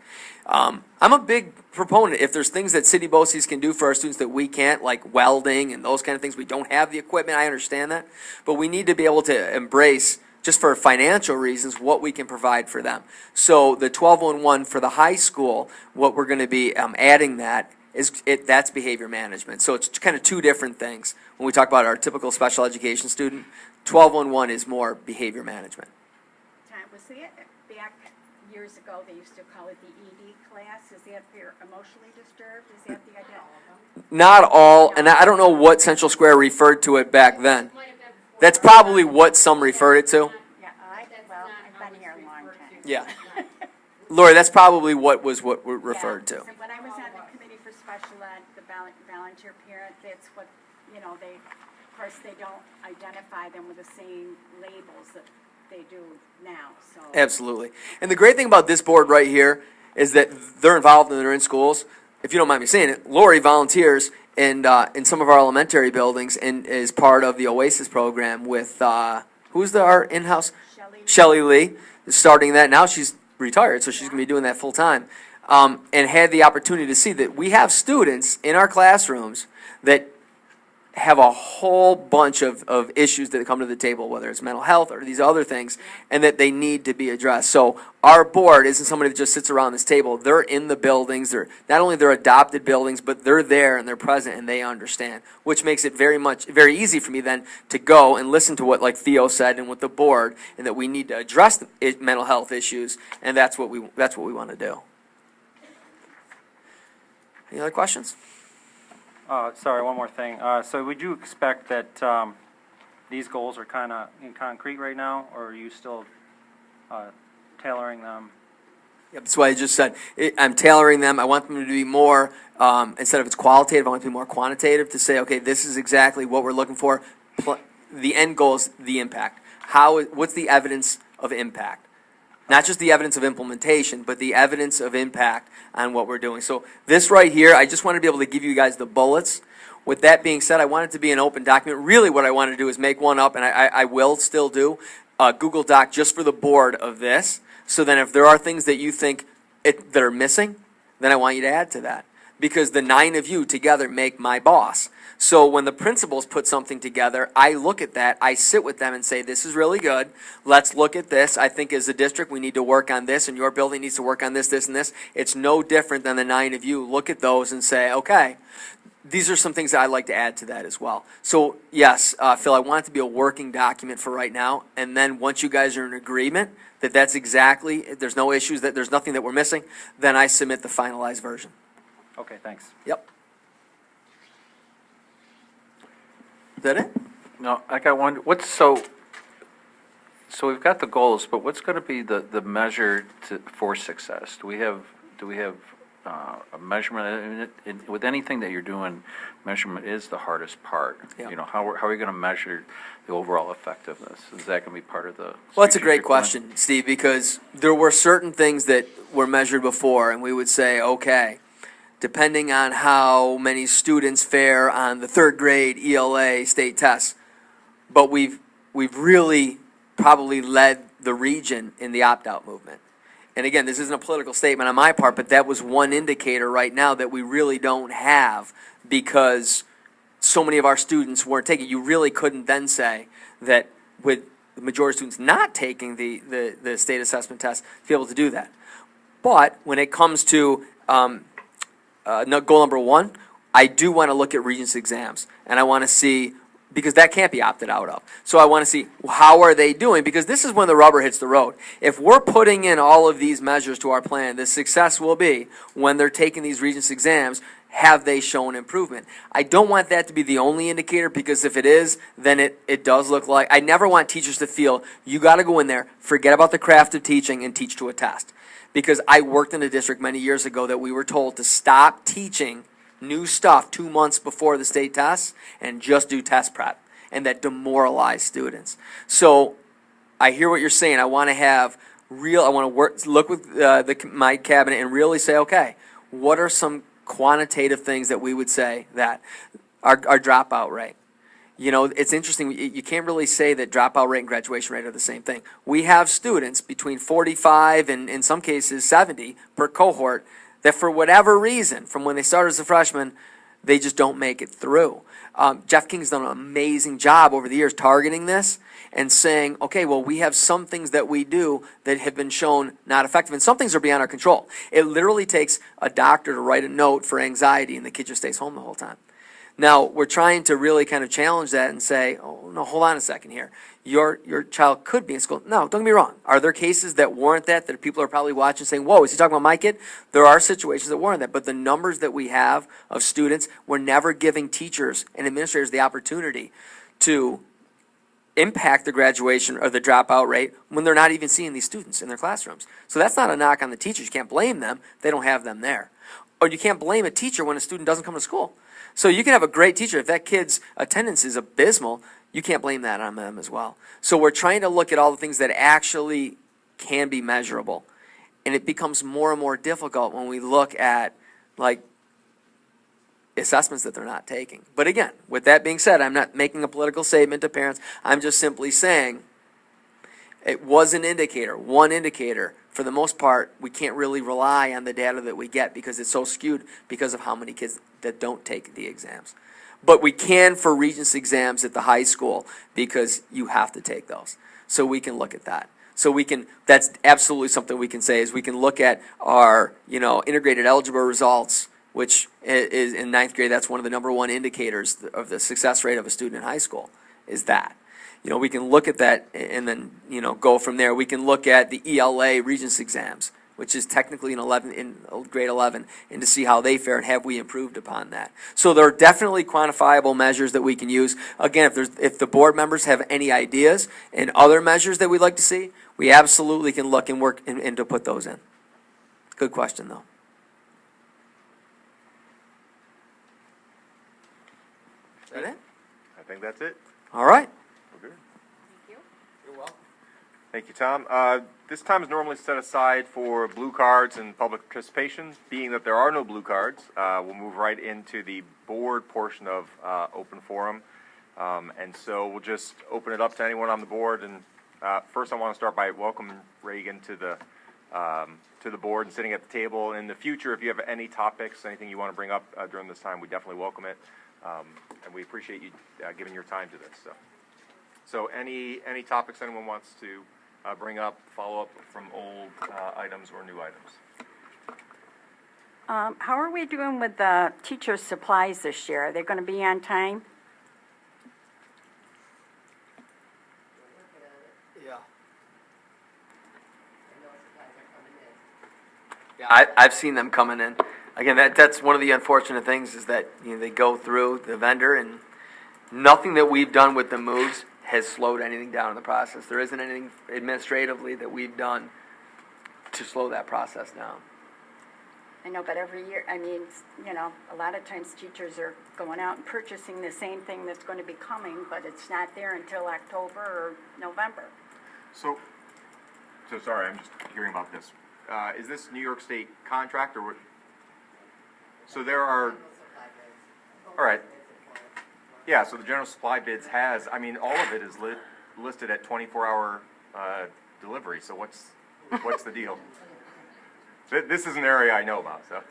I'm a big proponent. If there's things that City BOCES can do for our students that we can't, like welding and those kind of things, we don't have the equipment, I understand that. But we need to be able to embrace, just for financial reasons, what we can provide for them. So the 1211 for the high school, what we're going to be adding that's behavior management. So it's kind of two different things. When we talk about our typical special education student, 1211 is more behavior management. Was that back years ago, they used to call it the ED class? Is that for emotionally disturbed? Is that the idea? Not all, and I don't know what Central Square referred to it back then. That's probably what some referred it to. Yeah, I've been here a long time. Yeah. Lori, that's probably what we're referred to. So when I was on the committee for special ed, the volunteer parent, that's what, they, of course, they don't identify them with the same labels that they do now, so. Absolutely. And the great thing about this board right here is that they're involved and they're in schools. If you don't mind me saying it, Lori volunteers in some of our elementary buildings and is part of the Oasis program with, who's our in-house? Shelley Lee is starting that now. She's retired, so she's going to be doing that full time. And had the opportunity to see that we have students in our classrooms that have a whole bunch of issues that come to the table, whether it's mental health or these other things, and that they need to be addressed. So our board isn't somebody that just sits around this table. They're in the buildings. They're not only their adopted buildings, but they're there and they're present and they understand, which makes it very easy for me then to go and listen to what, like Theo said, and with the board, and that we need to address the mental health issues, and that's what we want to do. Any other questions? Sorry, one more thing. So would you expect that these goals are kind of in concrete right now, or are you still tailoring them? Yep, that's why I just said I'm tailoring them. I want them to be more, instead of it's qualitative, I want it to be more quantitative, to say, okay, this is exactly what we're looking for. The end goal is the impact. What's the evidence of impact? Not just the evidence of implementation, but the evidence of impact on what we're doing. So this right here, I just want to be able to give you guys the bullets. With that being said, I want it to be an open document. Really what I want to do is make one up, and I will still do a Google Doc just for the board of this. So then if there are things that you think that are missing, then I want you to add to that. Because the 9 of you together make my boss. So when the principals put something together, I look at that, I sit with them and say, this is really good, let's look at this. I think as a district we need to work on this, and your building needs to work on this, this, and this. It's no different than the 9 of you look at those and say, okay, these are some things that I'd like to add to that as well. So yes, Phil, I want it to be a working document for right now, and then once you guys are in agreement that that's exactly, there's no issues, that there's nothing that we're missing, then I submit the finalized version. Okay, thanks. Yep. Is that it? No, I got one. So we've got the goals, but what's going to be the measure for success? Do we have a measurement with anything that you're doing? Measurement is the hardest part. Yeah. How are we going to measure the overall effectiveness? Is that going to be part of the? Well, that's a great strategic plan? question, Steve, because there were certain things that were measured before, and we would say, okay, depending on how many students fare on the 3rd grade ELA state tests. But we've really probably led the region in the opt-out movement. And again, this isn't a political statement on my part, but that was one indicator right now that we really don't have, because so many of our students weren't taking. You really couldn't then say that with the majority of students not taking the state assessment test to be able to do that. But when it comes to goal number 1, I do want to look at Regents exams, and I want to see, because that can't be opted out of. So I want to see how are they doing, because this is when the rubber hits the road. If we're putting in all of these measures to our plan, the success will be when they're taking these Regents exams, have they shown improvement? I don't want that to be the only indicator, because if it is, then it does look like, I never want teachers to feel, you got to go in there, forget about the craft of teaching, and teach to a test. Because I worked in a district many years ago that we were told to stop teaching new stuff 2 months before the state tests and just do test prep, and that demoralized students. So I hear what you're saying. I want to look with my cabinet and really say, okay, what are some quantitative things that we would say that our dropout rate? You know, it's interesting. You can't really say that dropout rate and graduation rate are the same thing. We have students between 45 and in some cases 70 per cohort that for whatever reason, from when they started as a freshman, they just don't make it through. Jeff King's done an amazing job over the years targeting this and saying, okay, well, we have some things that we do that have been shown not effective, and some things are beyond our control. It literally takes a doctor to write a note for anxiety, and the kid just stays home the whole time. Now, we're trying to really kind of challenge that and say, oh, no, hold on a second here. Your child could be in school. No, don't get me wrong. Are there cases that warrant that people are probably watching saying, whoa, is he talking about my kid? There are situations that warrant that, but the numbers that we have of students, we're never giving teachers and administrators the opportunity to impact the graduation or the dropout rate when they're not even seeing these students in their classrooms. So that's not a knock on the teachers. You can't blame them. They don't have them there. Or you can't blame a teacher when a student doesn't come to school. So you can have a great teacher. If that kid's attendance is abysmal, you can't blame that on them as well. So we're trying to look at all the things that actually can be measurable. And it becomes more and more difficult when we look at, like, assessments that they're not taking. But again, with that being said, I'm not making a political statement to parents. I'm just simply saying it was an indicator, one indicator. For the most part, we can't really rely on the data that we get because it's so skewed because of how many kids that don't take the exams. But we can for Regents exams at the high school because you have to take those. So we can look at that. So we can, that's absolutely something we can say is we can look at our, integrated algebra results, which is in ninth grade, that's one of the number one indicators of the success rate of a student in high school, is that. We can look at that and then, go from there. We can look at the ELA Regents exams, which is technically in grade 11, and to see how they fare and have we improved upon that. So there are definitely quantifiable measures that we can use. Again, if the board members have any ideas and other measures that we'd like to see, we absolutely can look and work and to put those in. Good question, though. Is that it? I think that's it. All right. We're good. Thank you. You're welcome. Thank you, Tom. This time is normally set aside for blue cards and public participation. Being that there are no blue cards, we'll move right into the board portion of open forum. And so we'll just open it up to anyone on the board. And first I want to start by welcoming Reagan to the board and sitting at the table. In the future, if you have any topics, anything you want to bring up during this time, we definitely welcome it. And we appreciate you giving your time to this. So any topics anyone wants to bring up, follow up from old items or new items? How are we doing with the teacher's supplies this year? Are they going to be on time? Yeah, I've seen them coming in. Again, that's one of the unfortunate things is that they go through the vendor and nothing that we've done with the moves has slowed anything down in the process. There isn't anything administratively that we've done to slow that process down. I know, but every year, a lot of times teachers are going out and purchasing the same thing that's going to be coming, but it's not there until October or November. So sorry, I'm just hearing about this. Is this New York State contract or what? So there are, all right. Yeah, so the general supply bids has, all of it is listed at 24-hour delivery. So what's the deal? This is an area I know about, so.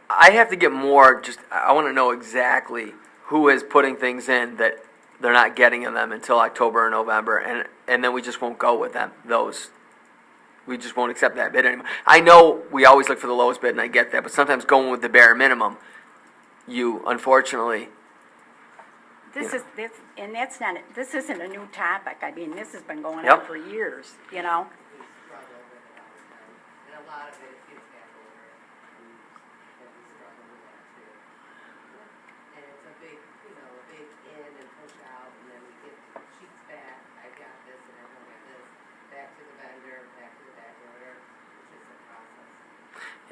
I have to get more, I want to know exactly who is putting things in that they're not getting in them until October or November, and then we just won't go with them, those. We just won't accept that bid anymore. I know we always look for the lowest bid, and I get that, but sometimes going with the bare minimum, you unfortunately. This isn't a new topic. This has been going Yep. on for years, We struggle with it all the time. And a lot of it gets back over and we struggle with that too. And it's a big in and push out, and then we get sheets back. I've got this and I don't have this. Back to the vendor, back to the back order. It's just a process.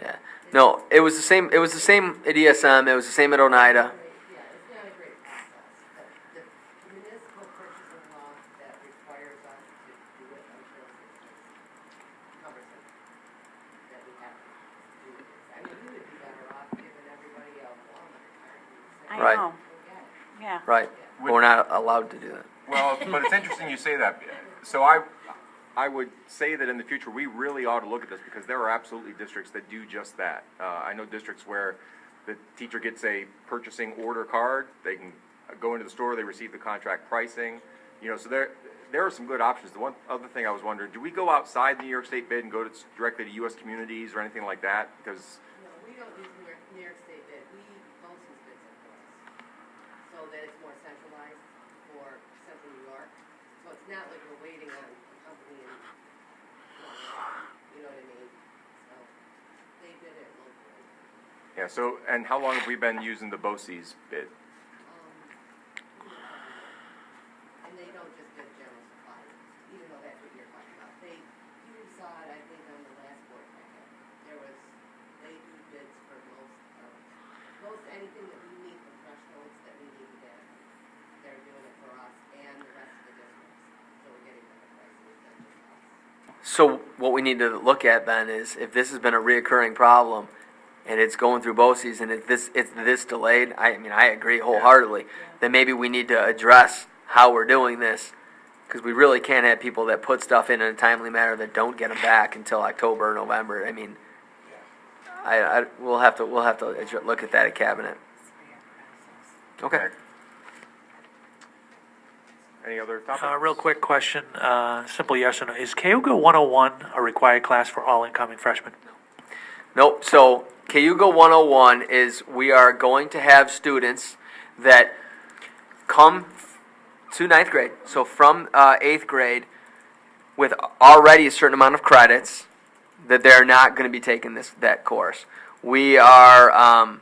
Yeah. No, it was the same. It was the same at ESM. It was the same at Oneida. Yeah, it's not a great process. But the municipal purchasing law that requires us to do it until it's cumbersome. That we have to do this. We would be better off giving everybody a Walmart card and say, I Right. know. Yeah. Right. But we're not allowed to do that. Well, but it's interesting you say that. So I would say that in the future, we really ought to look at this because there are absolutely districts that do just that. I know districts where the teacher gets a purchasing order card. They can go into the store, they receive the contract pricing. So there are some good options. The one other thing I was wondering, do we go outside the New York State bid and go directly to U.S. communities or anything like that? Because No, we don't use New York State bid, we BOCES bids it for us. So that it's more centralized for central New York. So it's not like we're waiting on a company in, you know what I mean? So they bid it locally. yeah. So and how long have we been using the BOCES bid? And they don't just bid general supplies, even though that's what you're talking about. You saw it, I think, on the last board packet. They do bids for most anything that we meet the thresholds that we need to get. They're doing it for us and the rest of the districts. So we're getting better prices than just us. So what we need to look at then is if this has been a reoccurring problem and it's going through BOCES and it's this delayed, I mean, I agree wholeheartedly, then maybe we need to address how we're doing this because we really can't have people that put stuff in a timely manner that don't get them back until October or November. I mean, we'll have to look at that at cabinet. Okay. Any other topics? Real quick question, simple yes or no. Is Cayuga 101 a required class for all incoming freshmen? Nope. So Cayuga 101 is we are going to have students that come to ninth grade. So from 8th grade with already a certain amount of credits that they're not going to be taking that course. We are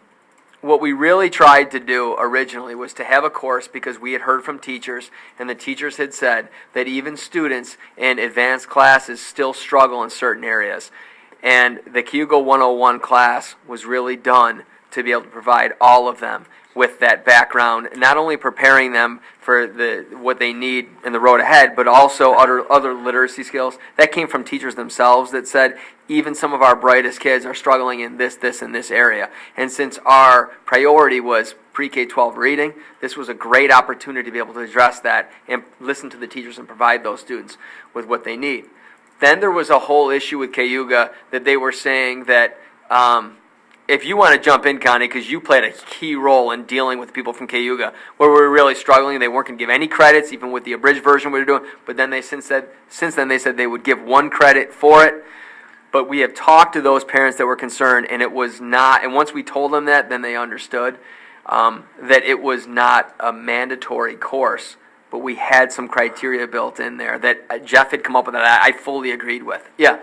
what we really tried to do originally was to have a course because we had heard from teachers and the teachers had said that even students in advanced classes still struggle in certain areas. And the Cayuga 101 class was really done to be able to provide all of them with that background, not only preparing them for what they need in the road ahead, but also other literacy skills. That came from teachers themselves that said even some of our brightest kids are struggling in this, and this area. And since our priority was pre-K-12 reading, this was a great opportunity to be able to address that and listen to the teachers and provide those students with what they need. Then there was a whole issue with Cayuga that they were saying that if you want to jump in, Connie, because you played a key role in dealing with people from Cayuga, where we were really struggling, they weren't going to give any credits, even with the abridged version we were doing. But then since then they said they would give 1 credit for it. But we have talked to those parents that were concerned, and it was not. And once we told them that, then they understood that it was not a mandatory course. But we had some criteria built in there that Jeff had come up with that I fully agreed with. Yeah.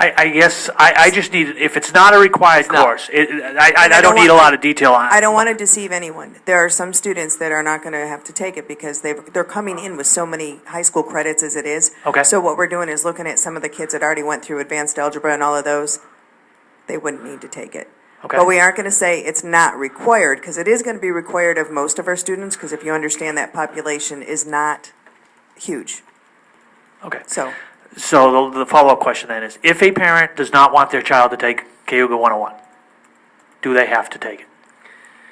I guess I just need, if it's not a required not. course, I don't need a lot of detail on it. I don't want to deceive anyone. There are some students that are not going to have to take it because they're coming in with so many high school credits as it is. Okay. So what we're doing is looking at some of the kids that already went through advanced algebra and all of those. They wouldn't need to take it. Okay. But we aren't going to say it's not required because it is going to be required of most of our students because if you understand that population is not huge. Okay. So the follow-up question then is, if a parent does not want their child to take Cayuga 101, do they have to take it?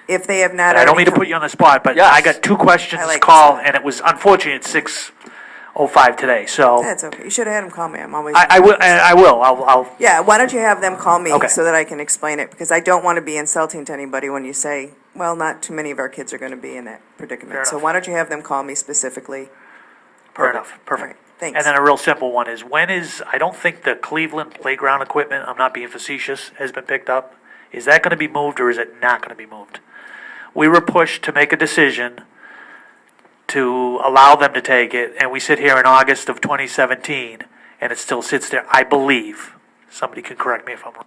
if they have not And I don't already mean to come- put you on the spot, but Yes. I got 2 questions I like to call, this. and it was unfortunate at 6:05 today, so That's okay. You should have had them call me. I'm always. I will, I'll, Yeah, why don't you have them call me Okay. so that I can explain it? Because I don't want to be insulting to anybody when you say, well, not too many of our kids are going to be in that predicament. Fair So enough. why don't you have them call me specifically? fair enough, All perfect. right, thanks. And then a real simple one is, I don't think the Cleveland playground equipment, I'm not being facetious, has been picked up. Is that gonna be moved, or is it not gonna be moved? We were pushed to make a decision to allow them to take it, and we sit here in August of 2017, and it still sits there, I believe. Somebody can correct me if I'm wrong.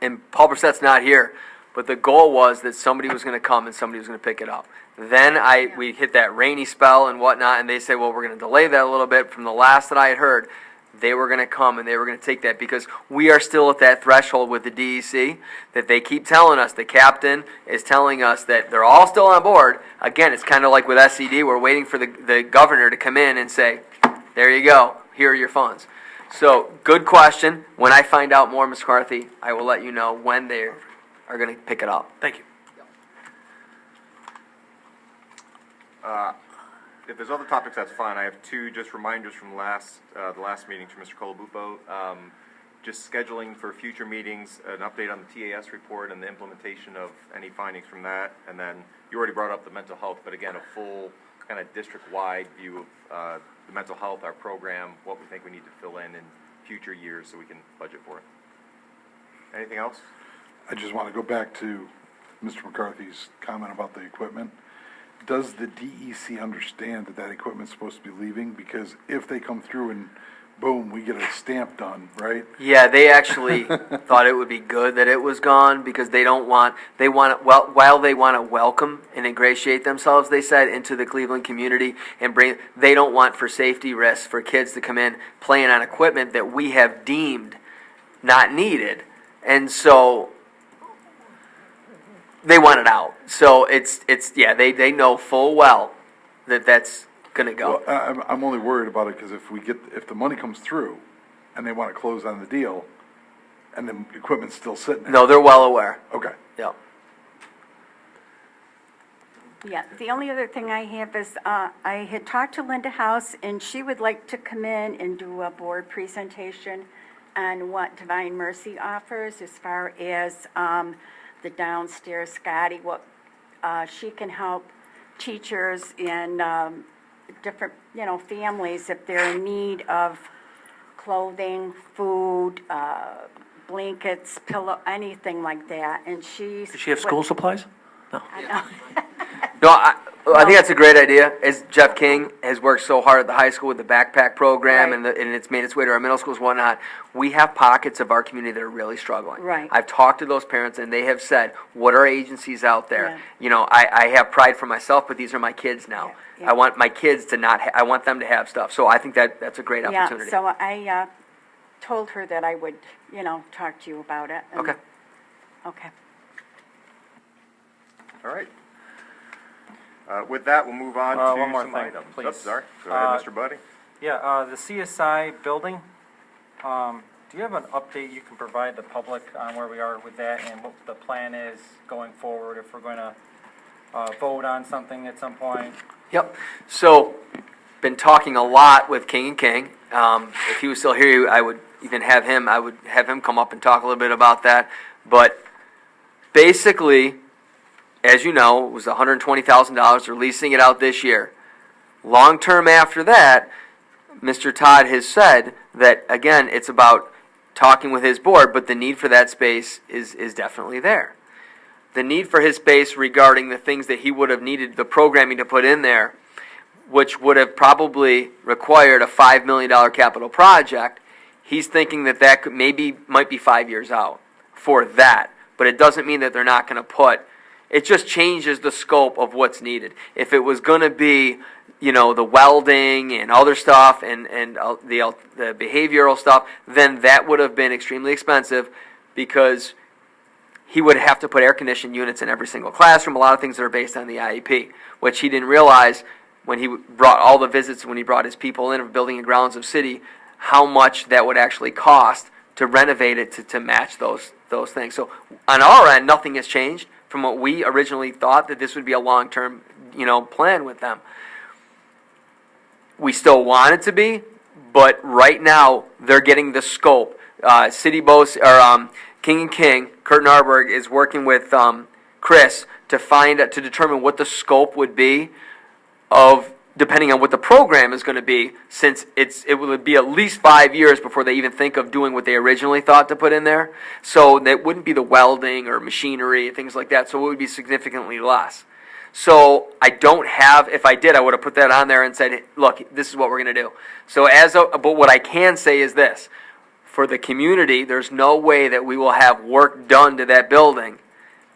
And Paul Brissett's not here, but the goal was that somebody was going to come and somebody was going to pick it up. Then we hit that rainy spell and whatnot, and they said, well, we're going to delay that a little bit. From the last that I had heard, they were going to come and they were going to take that, because we are still at that threshold with the DEC that they keep telling us. The captain is telling us that they're all still on board. Again, it's kind of like with SED. We're waiting for the governor to come in and say, there you go, here are your funds. So, good question. When I find out more, Ms. McCarthy, I will let you know when they are going to pick it up. Thank you. If there's other topics, that's fine. I have two just reminders from the last meeting from Mr. Colabupo. Just scheduling for future meetings, an update on the TAS report and the implementation of any findings from that. And then you already brought up the mental health, but again, a full kind of district-wide view of the mental health, our program, what we think we need to fill in future years so we can budget for it. Anything else? I just want to go back to Mr. McCarthy's comment about the equipment. Does the DEC understand that equipment's supposed to be leaving? Because if they come through and boom, we get a stamp done, right? Yeah, they actually thought it would be good that it was gone, because while they want to welcome and ingratiate themselves, they said, into the Cleveland community and they don't want for safety risks for kids to come in playing on equipment that we have deemed not needed. And so they want it out. So they know full well that that's going to go. Well, I'm only worried about it because if the money comes through and they want to close on the deal and the equipment's still sitting there. No, they're well aware. Okay. Yep. Yeah, the only other thing I have is, I had talked to Linda House, and she would like to come in and do a board presentation on what Divine Mercy offers as far as the downstairs Scotty, what she can help teachers and different, families if they're in need of clothing, food, blankets, pillow, anything like that. And Does she have school supplies? No. No, I think that's a great idea. As Jeff King has worked so hard at the high school with the backpack program, Right. and it's made its way to our middle schools and whatnot, we have pockets of our community that are really struggling. Right. I've talked to those parents, and they have said, what are agencies out there? Yeah. I have pride for myself, but these are my kids now. Yeah, yeah. I want my kids to I want them to have stuff. So I think that's a great opportunity. Yeah, so I told her that I would, talk to you about it. and- Okay. Okay. All right. With that, we'll move on to one more some thing, items. please. Oh, sorry. Go ahead, Mr. Buddy. Yeah, the CSI building, do you have an update you can provide the public on where we are with that and what the plan is going forward, if we're going to vote on something at some point? Yep. So, been talking a lot with King and King. If he was still here, I would have him come up and talk a little bit about that. But basically, as you know, it was $120,000. They're leasing it out this year. Long term after that, Mr. Todd has said that, again, it's about talking with his board, but the need for that space is definitely there. The need for his space regarding the things that he would have needed the programming to put in there, which would have probably required a $5 million capital project, he's thinking that might be 5 years out for that. But it doesn't mean that they're not going to put. It just changes the scope of what's needed. If it was going to be, the welding and other stuff and the behavioral stuff, then that would have been extremely expensive, because he would have to put air-conditioned units in every single classroom, a lot of things that are based on the IEP, which he didn't realize when he brought all the visits, when he brought his people in of building and grounds of city, how much that would actually cost to renovate it to match those things. So on our end, nothing has changed from what we originally thought, that this would be a long-term, plan with them. We still want it to be, but right now they're getting the scope. King and King, Kurt Narberg, is working with Chris to determine what the scope would be of, depending on what the program is going to be, since it would be at least 5 years before they even think of doing what they originally thought to put in there. So that wouldn't be the welding or machinery, things like that. So it would be significantly less. So if I did, I would have put that on there and said, look, this is what we're going to do. So but what I can say is this: for the community, there's no way that we will have work done to that building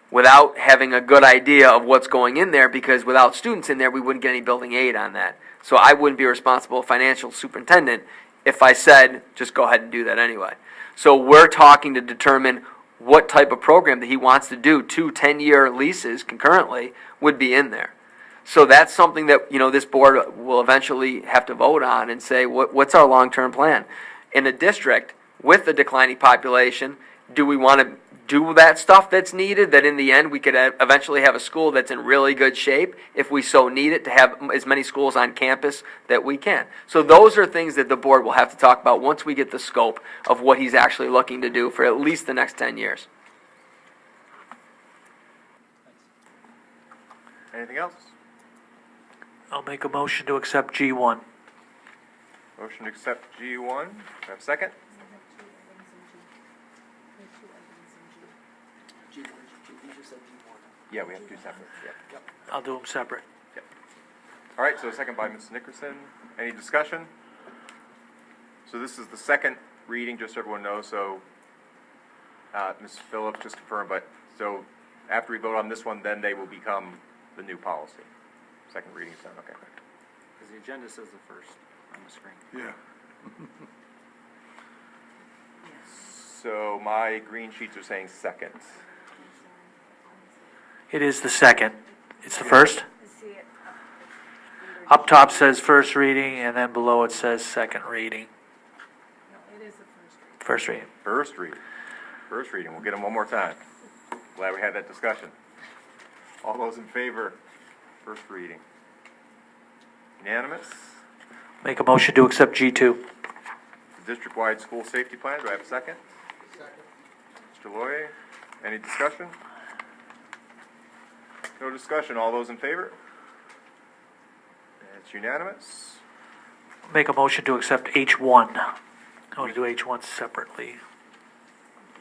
without having a good idea of what's going in there, because without students in there, we wouldn't get any building aid on that. So I wouldn't be a responsible financial superintendent if I said, just go ahead and do that anyway. So we're talking to determine what type of program that he wants to do. 2 10-year leases concurrently would be in there. So that's something that, this board will eventually have to vote on and say, what's our long-term plan? In a district with a declining population, do we want to do that stuff that's needed, that in the end we could eventually have a school that's in really good shape, if we so need it, to have as many schools on campus that we can? So those are things that the board will have to talk about once we get the scope of what he's actually looking to do for at least the next 10 years. Anything else? I'll make a motion to accept G1. Motion to accept G1. Do I have a second? Yeah, we have 2 separate. Yeah. I'll do them separate. All right, so a second by Ms. Nickerson. Any discussion? So this is the second reading, just so everyone knows. So Ms. Phillips just confirmed, but so after we vote on this one, then they will become the new policy. Second reading is done, okay. Because the agenda says the first on the screen. Yeah. So my green sheets are saying second. It is the second. It's the first? Up top says first reading, and then below it says second reading. It is the first. First reading. First reading. First reading. We'll get them one more time. Glad we had that discussion. All those in favor? First reading. Unanimous? Make a motion to accept G2. The district-wide school safety plan. Do I have a second? Second. Mr. Loyer, any discussion? No discussion. All those in favor? It's unanimous. Make a motion to accept H1. I want to do H1 separately.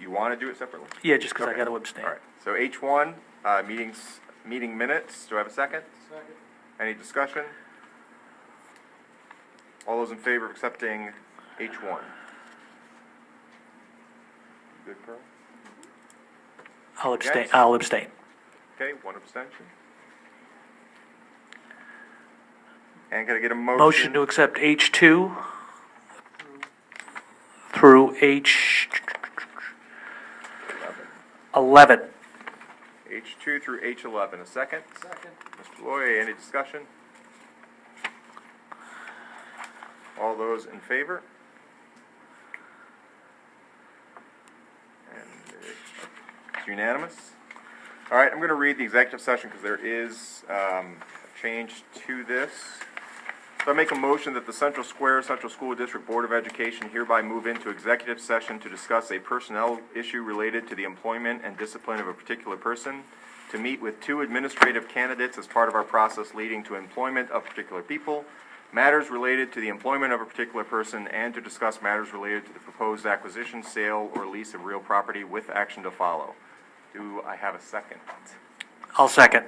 You want to do it separately? Yeah, just because I Okay. got to abstain. All right. So H1, meeting minutes. Do I have a second? Second. Any discussion? All those in favor of accepting H1? Good, Pearl? I'll abstain. Yes. I'll abstain. Okay, one abstention. And can I get a motion? Motion to accept H2 through H11. H2 through H11. A second? Second. Mr. Loyer, any discussion? All those in favor? And it's unanimous. All right, I'm going to read the executive session because there is a change to this. So I make a motion that the Central School District Board of Education hereby move into executive session to discuss a personnel issue related to the employment and discipline of a particular person, to meet with 2 administrative candidates as part of our process leading to employment of particular people, matters related to the employment of a particular person, and to discuss matters related to the proposed acquisition, sale, or lease of real property with action to follow. Do I have a second? I'll second.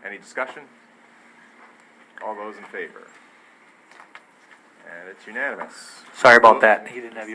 Any discussion? All those in favor? And it's unanimous. Sorry about that. He didn't have your